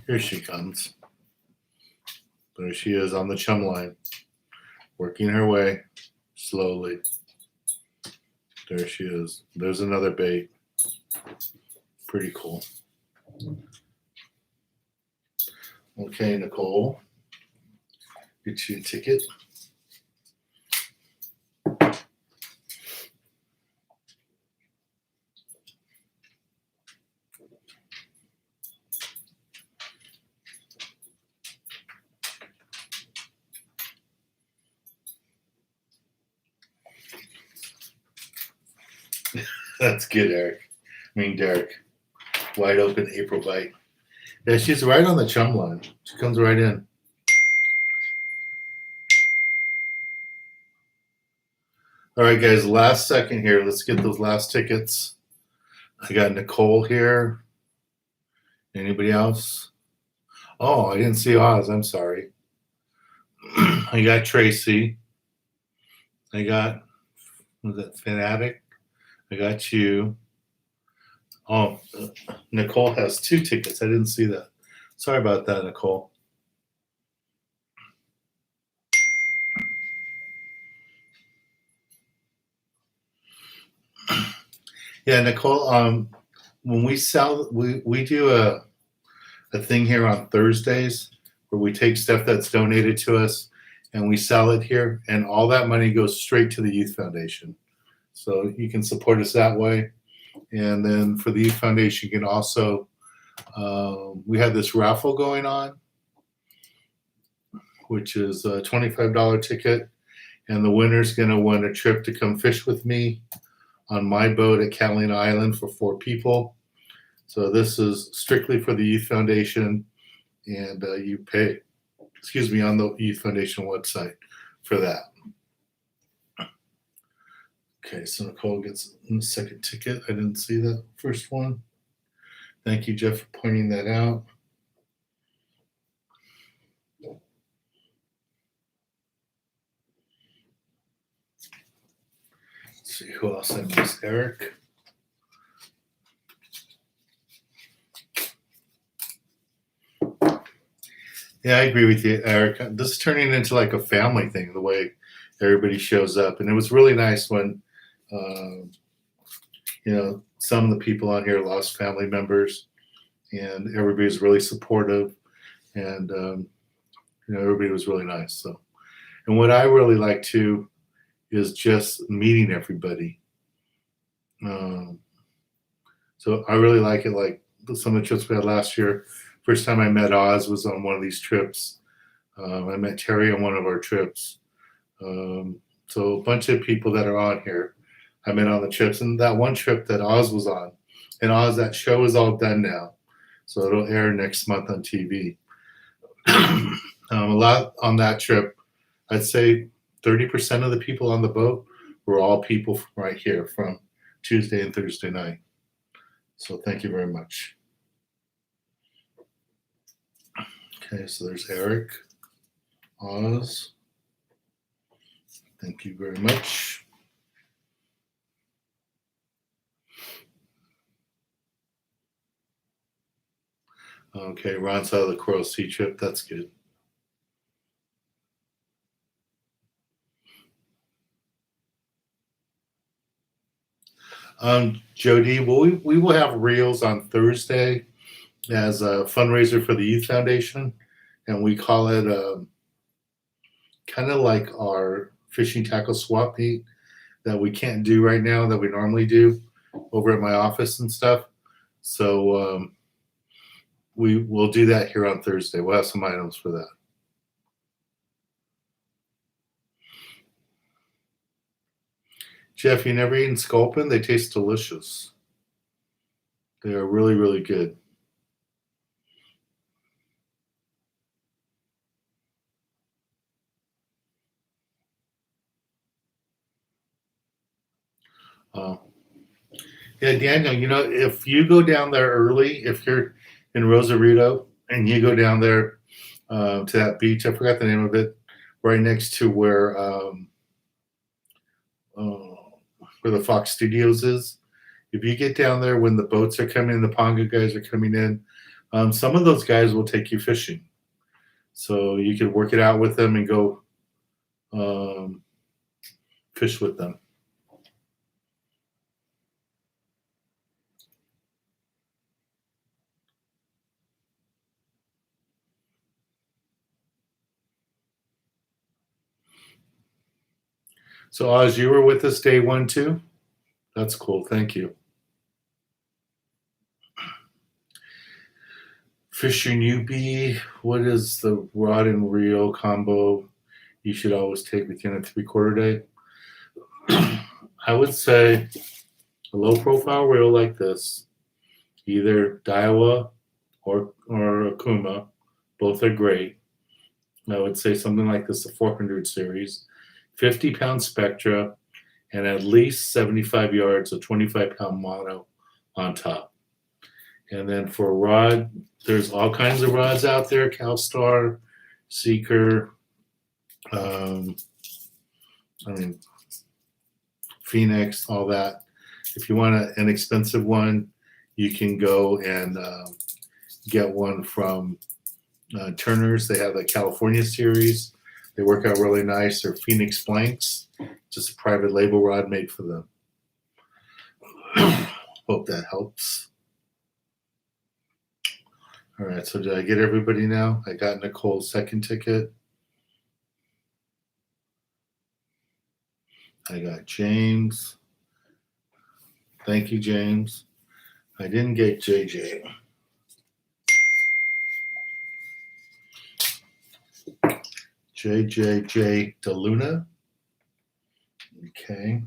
Here she comes. There she is on the chum line, working her way slowly. There she is. There's another bait. Pretty cool. Okay, Nicole, get you a ticket. That's good, Derek. Wide open April bite. Yeah, she's right on the chum line. She comes right in. All right, guys, last second here. Let's get those last tickets. I got Nicole here. Anybody else? Oh, I didn't see Oz. I'm sorry. I got Tracy. I got, was that Fanatic? I got you. Oh, Nicole has 2 tickets. I didn't see that. Sorry about that, Nicole. Yeah, Nicole, when we sell, we do a thing here on Thursdays where we take stuff that's donated to us and we sell it here, and all that money goes straight to the Youth Foundation. So you can support us that way. And then for the Youth Foundation, you can also, we have this raffle going on, which is a $25 ticket. And the winner's going to win a trip to come fish with me on my boat at Catalina Island for 4 people. So this is strictly for the Youth Foundation, and you pay, on the Youth Foundation website for that. Okay, so Nicole gets a second ticket. I didn't see that first one. Thank you, Jeff, for pointing that out. Let's see who else I missed. Eric. Yeah, I agree with you, Eric. This is turning into like a family thing, the way everybody shows up. And it was really nice when, some of the people on here lost family members, and everybody was really supportive, and, everybody was really nice. So, and what I really like too is just meeting everybody. So I really like it. Like some of the trips we had last year, first time I met Oz was on one of these trips. I met Terry on one of our trips. So a bunch of people that are on here I met on the trips. And that one trip that Oz was on, and Oz, that show is all done now. So it'll air next month on TV. A lot on that trip, I'd say 30% of the people on the boat were all people from right here from Tuesday and Thursday night. So thank you very much. Okay, so there's Eric, Oz. Thank you very much. Okay, Ron saw the Coral Sea trip. That's good. Jody, we will have reels on Thursday as a fundraiser for the Youth Foundation, and we call it kind of like our fishing tackle swap meet that we can't do right now that we normally do over at my office and stuff. So we will do that here on Thursday. We'll have some items for that. Jeff, you never eaten sculpin? They taste delicious. They are really, really good. Yeah, Daniel, if you go down there early, if you're in Rosarito and you go down there to that beach, I forgot the name of it, right next to where the Fox Studios is. If you get down there when the boats are coming in, the Ponga guys are coming in, Some of those guys will take you fishing. So you could work it out with them and go um, fish with them. So Oz, you were with us day one too? That's cool. Thank you. Fishing newbie, what is the rod and reel combo you should always take within a 3/4 day? I would say a low profile reel like this, either Daiwa or Akuma, both are great. I would say something like this, the 400 series, 50-pound Spectra, and at least 75 yards of 25-pound mono on top. And then for a rod, there's all kinds of rods out there, CalStar, Seeker, I mean, Phoenix, all that. If you want an inexpensive one, you can go and get one from Turner's. They have a California series. They work out really nice. They're Phoenix blanks, just a private label rod made for them. Hope that helps. All right, so did I get everybody now? I got Nicole's second ticket. I got James. Thank you, James. I didn't get JJ. JJJ DeLuna. Okay.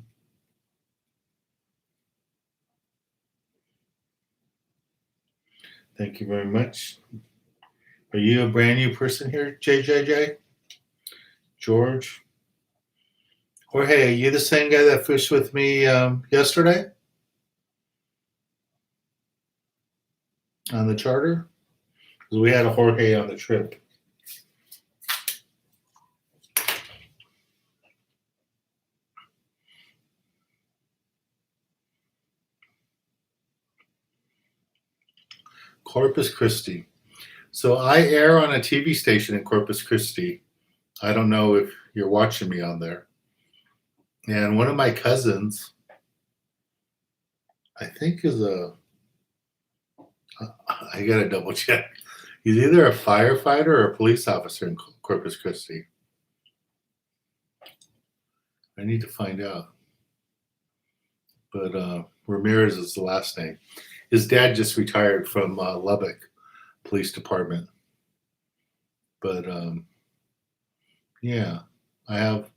Thank you very much. Are you a brand new person here, JJJ? George? Jorge, are you the same guy that fished with me yesterday on the charter? Because we had a Jorge on the trip. Corpus Christi. So I air on a TV station in Corpus Christi. I don't know if you're watching me on there. And one of my cousins, I think is I gotta double check. He's either a firefighter or a police officer in Corpus Christi. I need to find out. But Ramirez is the last name. His dad just retired from Lubbock Police Department. But yeah, I have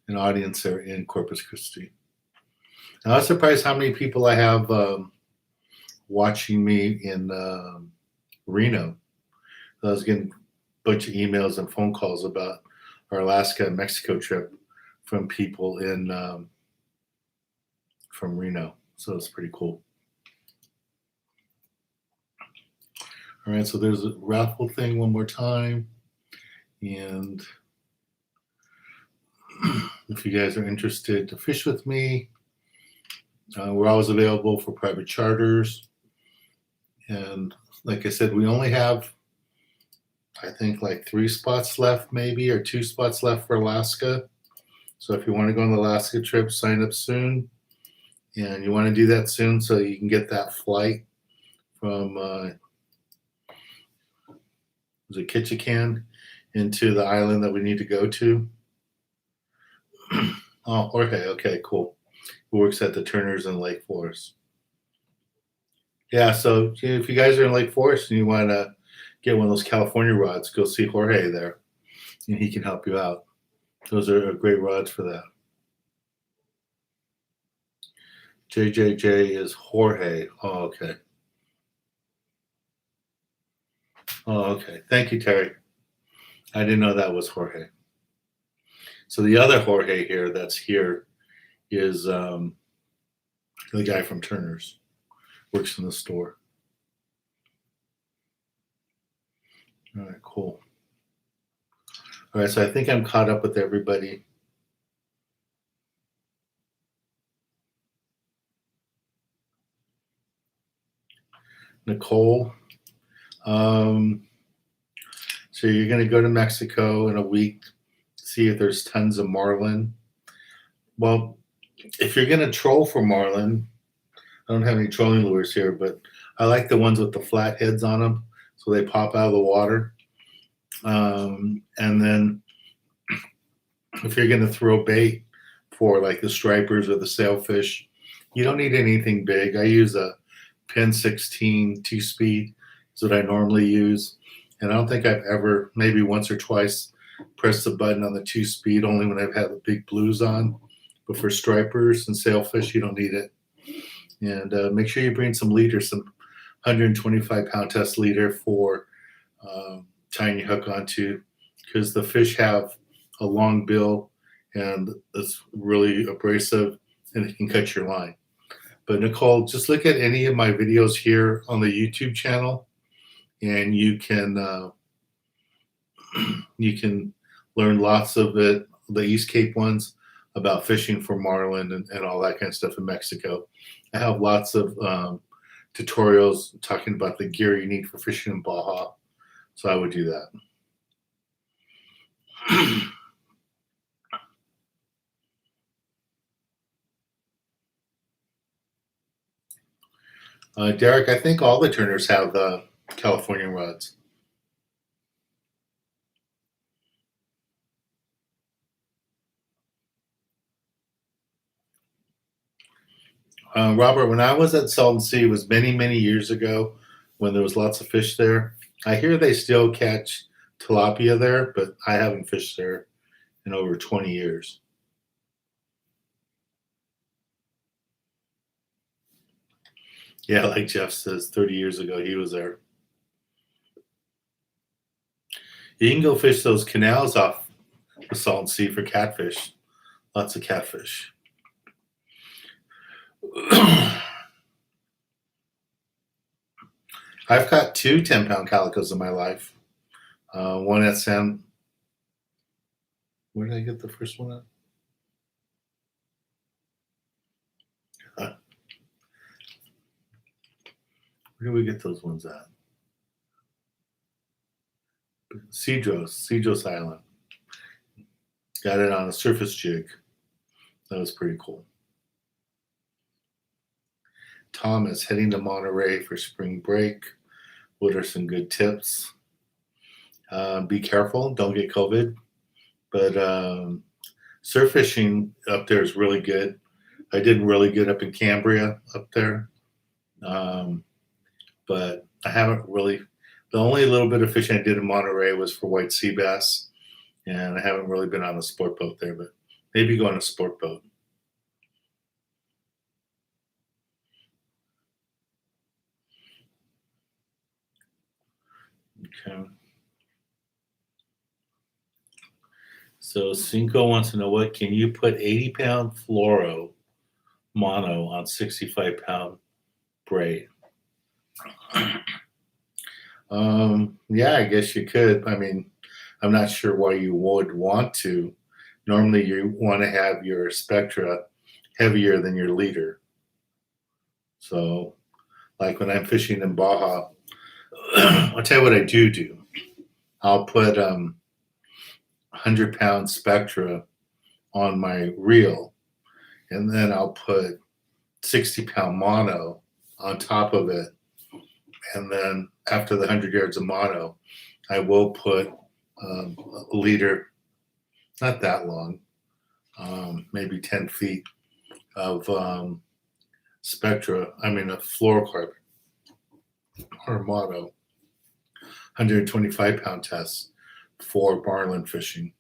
an audience there in Corpus Christi. And I was surprised how many people I have watching me in Reno. I was getting a bunch of emails and phone calls about our Alaska and Mexico trip from people in from Reno. So it's pretty cool. All right, so there's a raffle thing one more time. And if you guys are interested to fish with me, we're always available for private charters. And like I said, we only have, I think, like 3 spots left, maybe, or 2 spots left for Alaska. So if you want to go on the Alaska trip, sign up soon. And you want to do that soon so you can get that flight from Ketchikan into the island that we need to go to. Oh, Jorge. Okay, cool. Who works at the Turners in Lake Forest. Yeah, so if you guys are in Lake Forest and you want to get one of those California rods, go see Jorge there, and he can help you out. Those are great rods for that. JJJ is Jorge. Oh, okay. Oh, okay. Thank you, Terry. I didn't know that was Jorge. So the other Jorge here that's here is the guy from Turner's. Works in the store. All right, cool. All right, so I think I'm caught up with everybody. Nicole, Um, so you're going to go to Mexico in a week, see if there's tons of marlin. Well, if you're going to troll for marlin, I don't have any trolling lures here, but I like the ones with the flat heads on them, so they pop out of the water. And then if you're going to throw bait for like the stripers or the sailfish, you don't need anything big. I use a Pin 16 2-speed is what I normally use. And I don't think I've ever, maybe once or twice, pressed the button on the 2-speed, only when I've had the big blues on. But for stripers and sailfish, you don't need it. And make sure you bring some leaders, some 125-pound test leader for tying your hook onto, because the fish have a long bill and it's really abrasive and it can cut your line. But Nicole, just look at any of my videos here on the YouTube channel, and you can learn lots of it, the East Cape ones, about fishing for marlin and all that kind of stuff in Mexico. I have lots of tutorials talking about the gear you need for fishing in Baja, so I would do that. Derek, I think all the turners have California rods. Robert, when I was at Salton Sea, it was many, many years ago when there was lots of fish there. I hear they still catch tilapia there, but I haven't fished there in over 20 years. Yeah, like Jeff says, 30 years ago he was there. You can go fish those canals off the Salton Sea for catfish. Lots of catfish. I've caught 2 10-pound calicos in my life. One at San. Where did I get the first one at? Where do we get those ones at? Cedros Island. Got it on a surface jig. That was pretty cool. Thomas heading to Monterey for spring break. What are some good tips? Be careful, don't get COVID. But surf fishing up there is really good. I did really good up in Cambria up there. But I haven't really, the only little bit of fishing I did in Monterey was for white sea bass. And I haven't really been on a sport boat there, but maybe go on a sport boat. Okay. So Cinco wants to know, what can you put 80-pound Fluoro mono on 65-pound braid? Yeah, I guess you could. I mean, I'm not sure why you would want to. Normally, you want to have your spectra heavier than your leader. So, like when I'm fishing in Baja, I'll tell you what I do. I'll put 100-pound spectra on my reel, and then I'll put 60-pound mono on top of it. And then after the 100 yards of mono, I will put a leader, not that long, maybe 10 feet of spectra, a fluorocarbon or mono, 125-pound test for marlin fishing.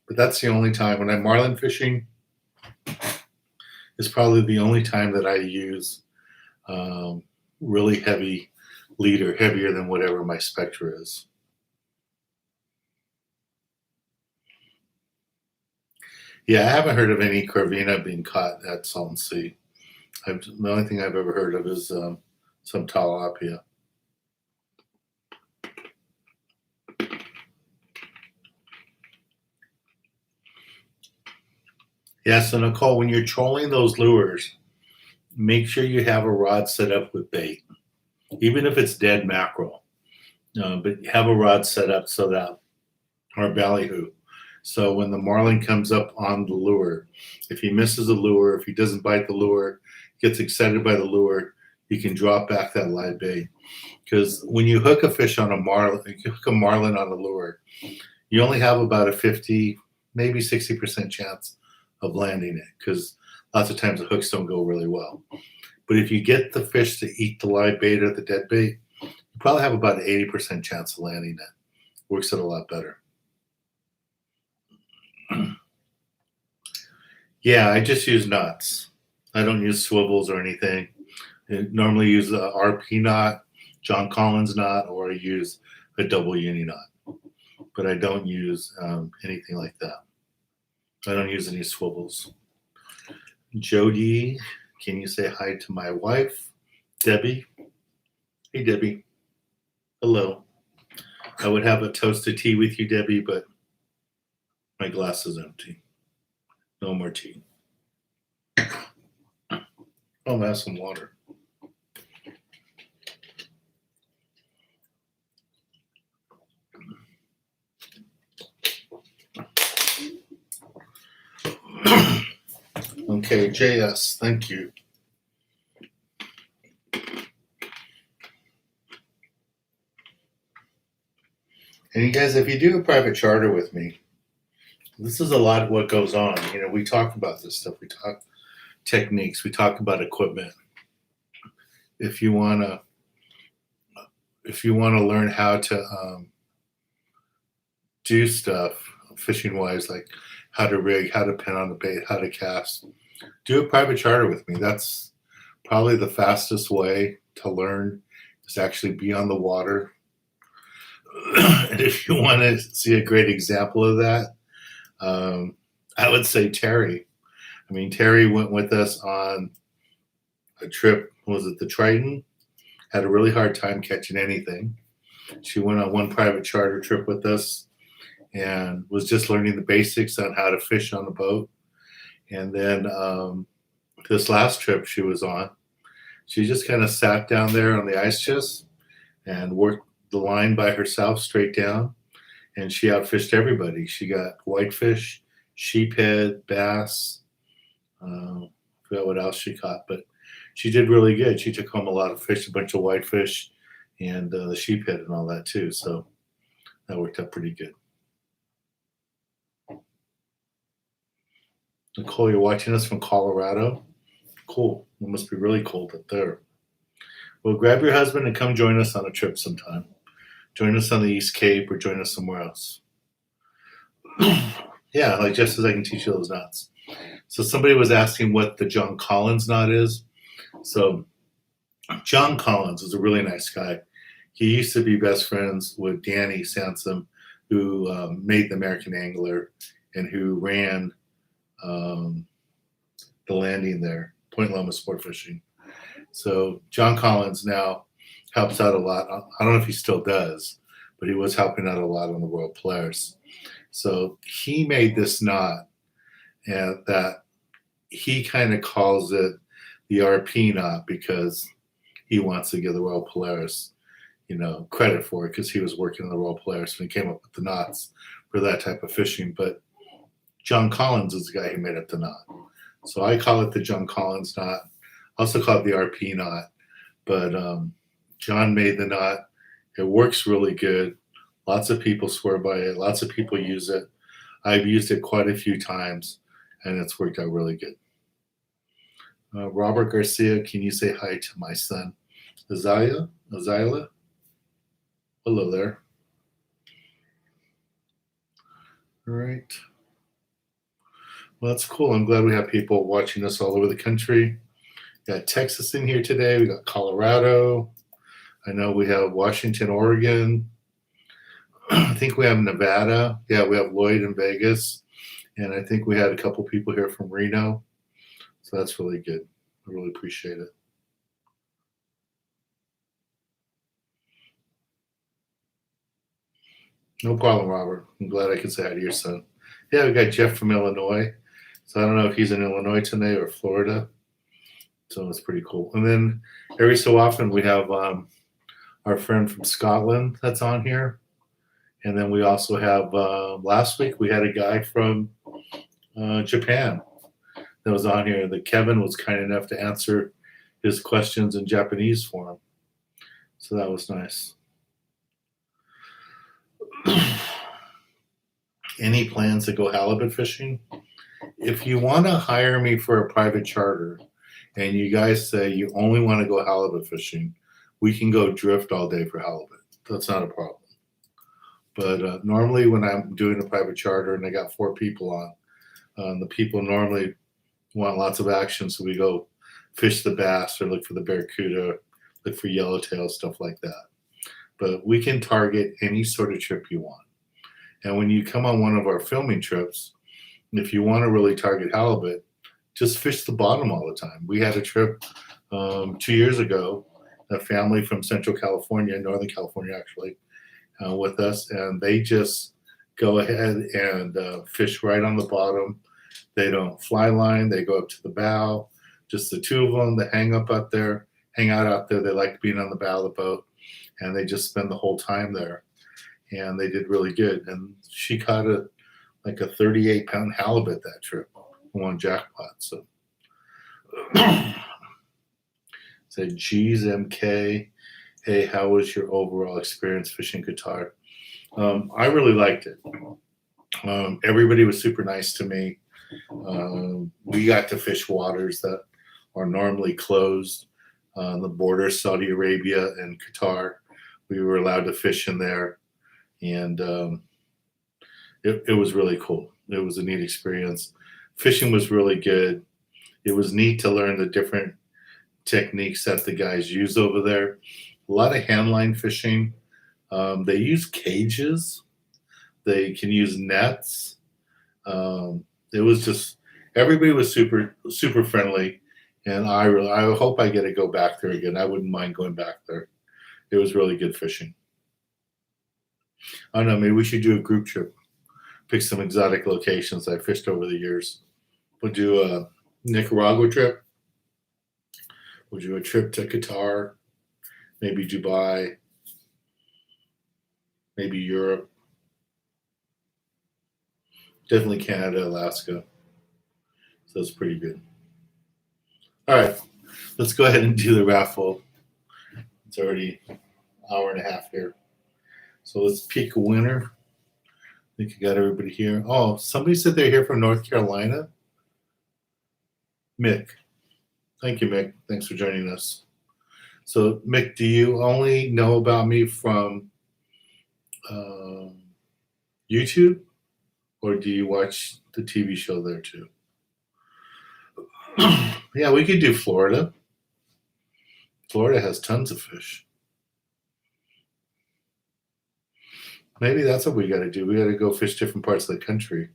But that's the only time when I'm marlin fishing, is probably the only time that I use really heavy leader, heavier than whatever my spectra is. Yeah, I haven't heard of any corvina being caught at Salton Sea. The only thing I've ever heard of is some tilapia. Yeah, so Nicole, when you're trolling those lures, make sure you have a rod set up with bait, even if it's dead mackerel. but have a rod set up so that, or ballyhoo. So when the marlin comes up on the lure, if he misses the lure, if he doesn't bite the lure, gets excited by the lure, you can drop back that live bait. Because when you hook a fish on a marlin, you hook a marlin on a lure, you only have about a 50, maybe 60% chance of landing it, because lots of times the hooks don't go really well. But if you get the fish to eat the live bait or the dead bait, you probably have about an 80% chance of landing it. Works it a lot better. Yeah, I just use knots. I don't use swivels or anything. I normally use a RP knot, John Collins knot, or I use a double uni knot. But I don't use anything like that. I don't use any swivels. Jody, can you say hi to my wife, Debbie? Hey, Debbie. Hello. I would have a toasted tea with you, Debbie, but my glass is empty. No more tea. Oh, I have some water. Okay, JS, thank you. And you guys, if you do a private charter with me, this is a lot of what goes on. You know, we talk about this stuff. We talk techniques. We talk about equipment. If you wanna learn how to do stuff fishing wise, like how to rig, how to pin on the bait, how to cast, do a private charter with me. That's probably the fastest way to learn, is actually be on the water. And if you want to see a great example of that, I would say Terry. I mean, Terry went with us on a trip. Was it the Triton? Had a really hard time catching anything. She went on one private charter trip with us and was just learning the basics on how to fish on the boat. And then this last trip she was on, she just kind of sat down there on the ice chest and worked the line by herself straight down, and she outfished everybody. She got whitefish, sheephead, bass. I forgot what else she caught, but she did really good. She took home a lot of fish, a bunch of whitefish, and the sheephead and all that too. So that worked out pretty good. Nicole, you're watching us from Colorado? Cool. It must be really cold up there. Well, grab your husband and come join us on a trip sometime. Join us on the East Cape or join us somewhere else. Yeah, like just as I can teach you those knots. So somebody was asking what the John Collins knot is. So John Collins is a really nice guy. He used to be best friends with Danny Sansom, who made the American Angler and who ran the landing there, Point Loma Sport Fishing. So John Collins now helps out a lot. I don't know if he still does, but he was helping out a lot on the World Polaris. So he made this knot, and that he kind of calls it the RP knot because he wants to give the Royal Polaris, credit for it, because he was working on the Royal Polaris when he came up with the knots for that type of fishing. But John Collins is the guy who made up the knot. So I call it the John Collins knot. I also call it the RP knot. But John made the knot. It works really good. Lots of people swear by it. Lots of people use it. I've used it quite a few times, and it's worked out really good. Robert Garcia, can you say hi to my son, Azila? Hello there. All right. Well, that's cool. I'm glad we have people watching us all over the country. We got Texas in here today. We got Colorado. I know we have Washington, Oregon. I think we have Nevada. Yeah, we have Lloyd in Vegas. And I think we had a couple people here from Reno. So that's really good. I really appreciate it. No problem, Robert. I'm glad I could say hi to your son. Yeah, we got Jeff from Illinois. So I don't know if he's in Illinois today or Florida. So it's pretty cool. And then every so often we have our friend from Scotland that's on here. And then we also have, last week we had a guy from Japan that was on here. That Kevin was kind enough to answer his questions in Japanese for him. So that was nice. Any plans to go halibut fishing? If you want to hire me for a private charter and you guys say you only want to go halibut fishing, we can go drift all day for halibut. That's not a problem. But normally when I'm doing a private charter and I got 4 people on, the people normally want lots of action. So we go fish the bass or look for the barracuda, look for yellowtail, stuff like that. But we can target any sort of trip you want. And when you come on one of our filming trips, if you want to really target halibut, just fish the bottom all the time. We had a trip 2 years ago, a family from Central California, Northern California actually, with us, and they just go ahead and fish right on the bottom. They don't fly line. They go up to the bow, just the 2 of them. They hang out out there. They like being on the bow of the boat, and they just spend the whole time there. And they did really good. And she caught a 38-pound halibut that trip, won jackpot. So, said, geez, MK. Hey, how was your overall experience fishing Qatar? I really liked it. Everybody was super nice to me. We got to fish waters that are normally closed on the border, Saudi Arabia and Qatar. We were allowed to fish in there, and it was really cool. It was a neat experience. Fishing was really good. It was neat to learn the different techniques that the guys use over there. A lot of handline fishing. They use cages. They can use nets. It was just, everybody was super, super friendly. And I hope I get to go back there again. I wouldn't mind going back there. It was really good fishing. I don't know, maybe we should do a group trip. Pick some exotic locations I fished over the years. We'll do a Nicaragua trip. We'll do a trip to Qatar. Maybe Dubai, maybe Europe, definitely Canada, Alaska. So it's pretty good. All right, let's go ahead and do the raffle. It's already an hour and a half here. So let's pick a winner. I think I got everybody here. Oh, somebody said they're here from North Carolina. Mick. Thank you, Mick. Thanks for joining us. So, Mick, do you only know about me from YouTube, or do you watch the TV show there too? Yeah, we could do Florida. Florida has tons of fish. Maybe that's what we got to do. We got to go fish different parts of the country.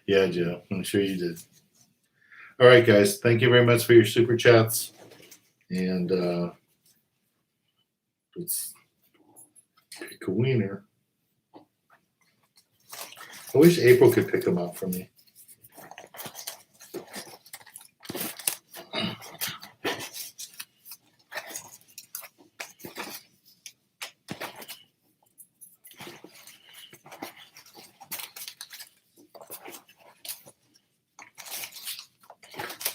Yeah, Joe, I'm sure you did. All right, guys. Thank you very much for your super chats. And let's pick a wiener. I wish April could pick them out for me.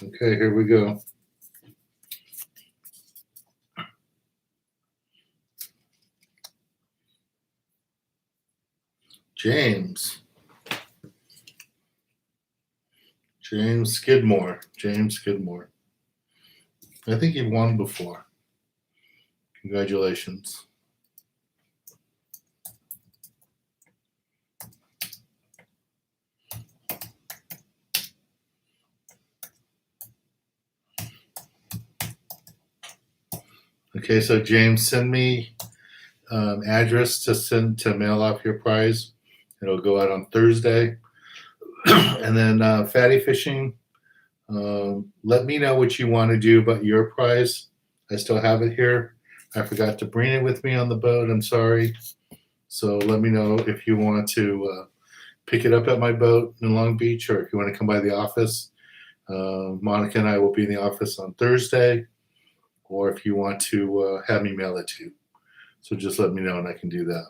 Okay, here we go. James Skidmore. I think you've won before. Congratulations. Okay, so James, send me address to mail off your prize. It'll go out on Thursday. And then fatty fishing, let me know what you want to do about your prize. I still have it here. I forgot to bring it with me on the boat. I'm sorry. So let me know if you want to pick it up at my boat in Long Beach, or if you want to come by the office. Monica and I will be in the office on Thursday, or if you want to have me mail it to you. So just let me know and I can do that.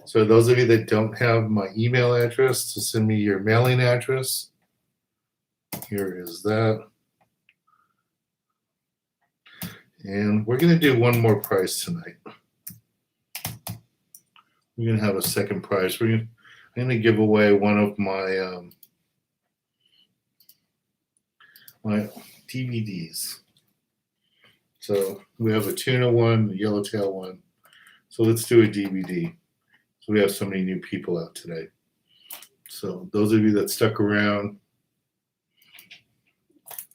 So those of you that don't have my email address, to send me your mailing address. Here is that. And we're going to do one more prize tonight. We're going to have a second prize. I'm going to give away one of my my DVDs. So we have a tuna one, a yellowtail one. So let's do a DVD. So we have so many new people out today. So those of you that stuck around,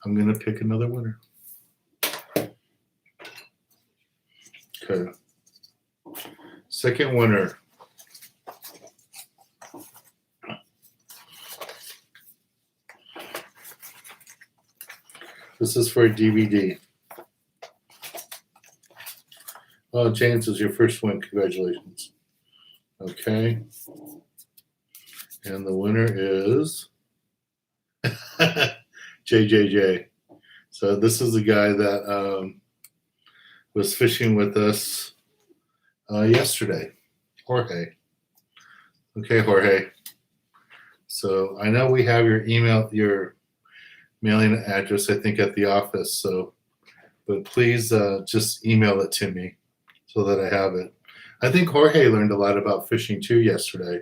I'm going to pick another winner. Okay. Second winner. This is for a DVD. Oh, James is your first win. Congratulations. Okay. And the winner is JJJ. So this is the guy that was fishing with us yesterday. Jorge. Okay, Jorge. So I know we have your mailing address, I think, at the office. So, but please just email it to me so that I have it. I think Jorge learned a lot about fishing too yesterday.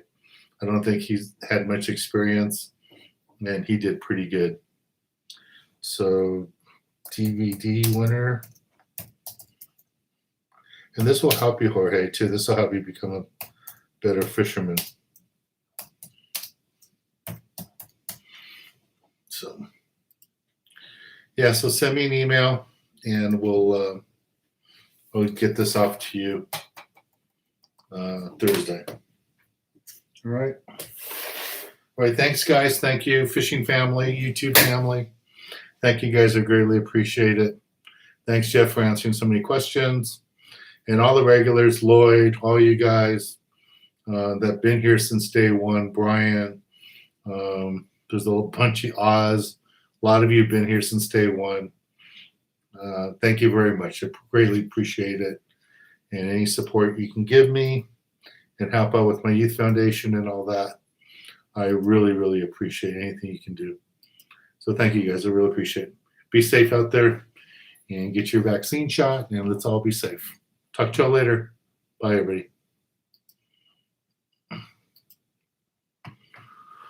I don't think he's had much experience, and he did pretty good. So, DVD winner. And this will help you, Jorge, too. This will help you become a better fisherman. So, yeah, so send me an email, and we'll get this off to you Thursday. All right. All right, thanks, guys. Thank you, fishing family, YouTube family. Thank you, guys. I greatly appreciate it. Thanks, Jeff, for answering so many questions. And all the regulars, Lloyd, all you guys that have been here since day one, Brian, there's a little punchy Oz. A lot of you have been here since day one. Thank you very much. I greatly appreciate it. And any support you can give me and help out with my youth foundation and all that, I really, really appreciate anything you can do. So thank you, guys. I really appreciate it. Be safe out there and get your vaccine shot, and let's all be safe. Talk to y'all later. Bye, everybody.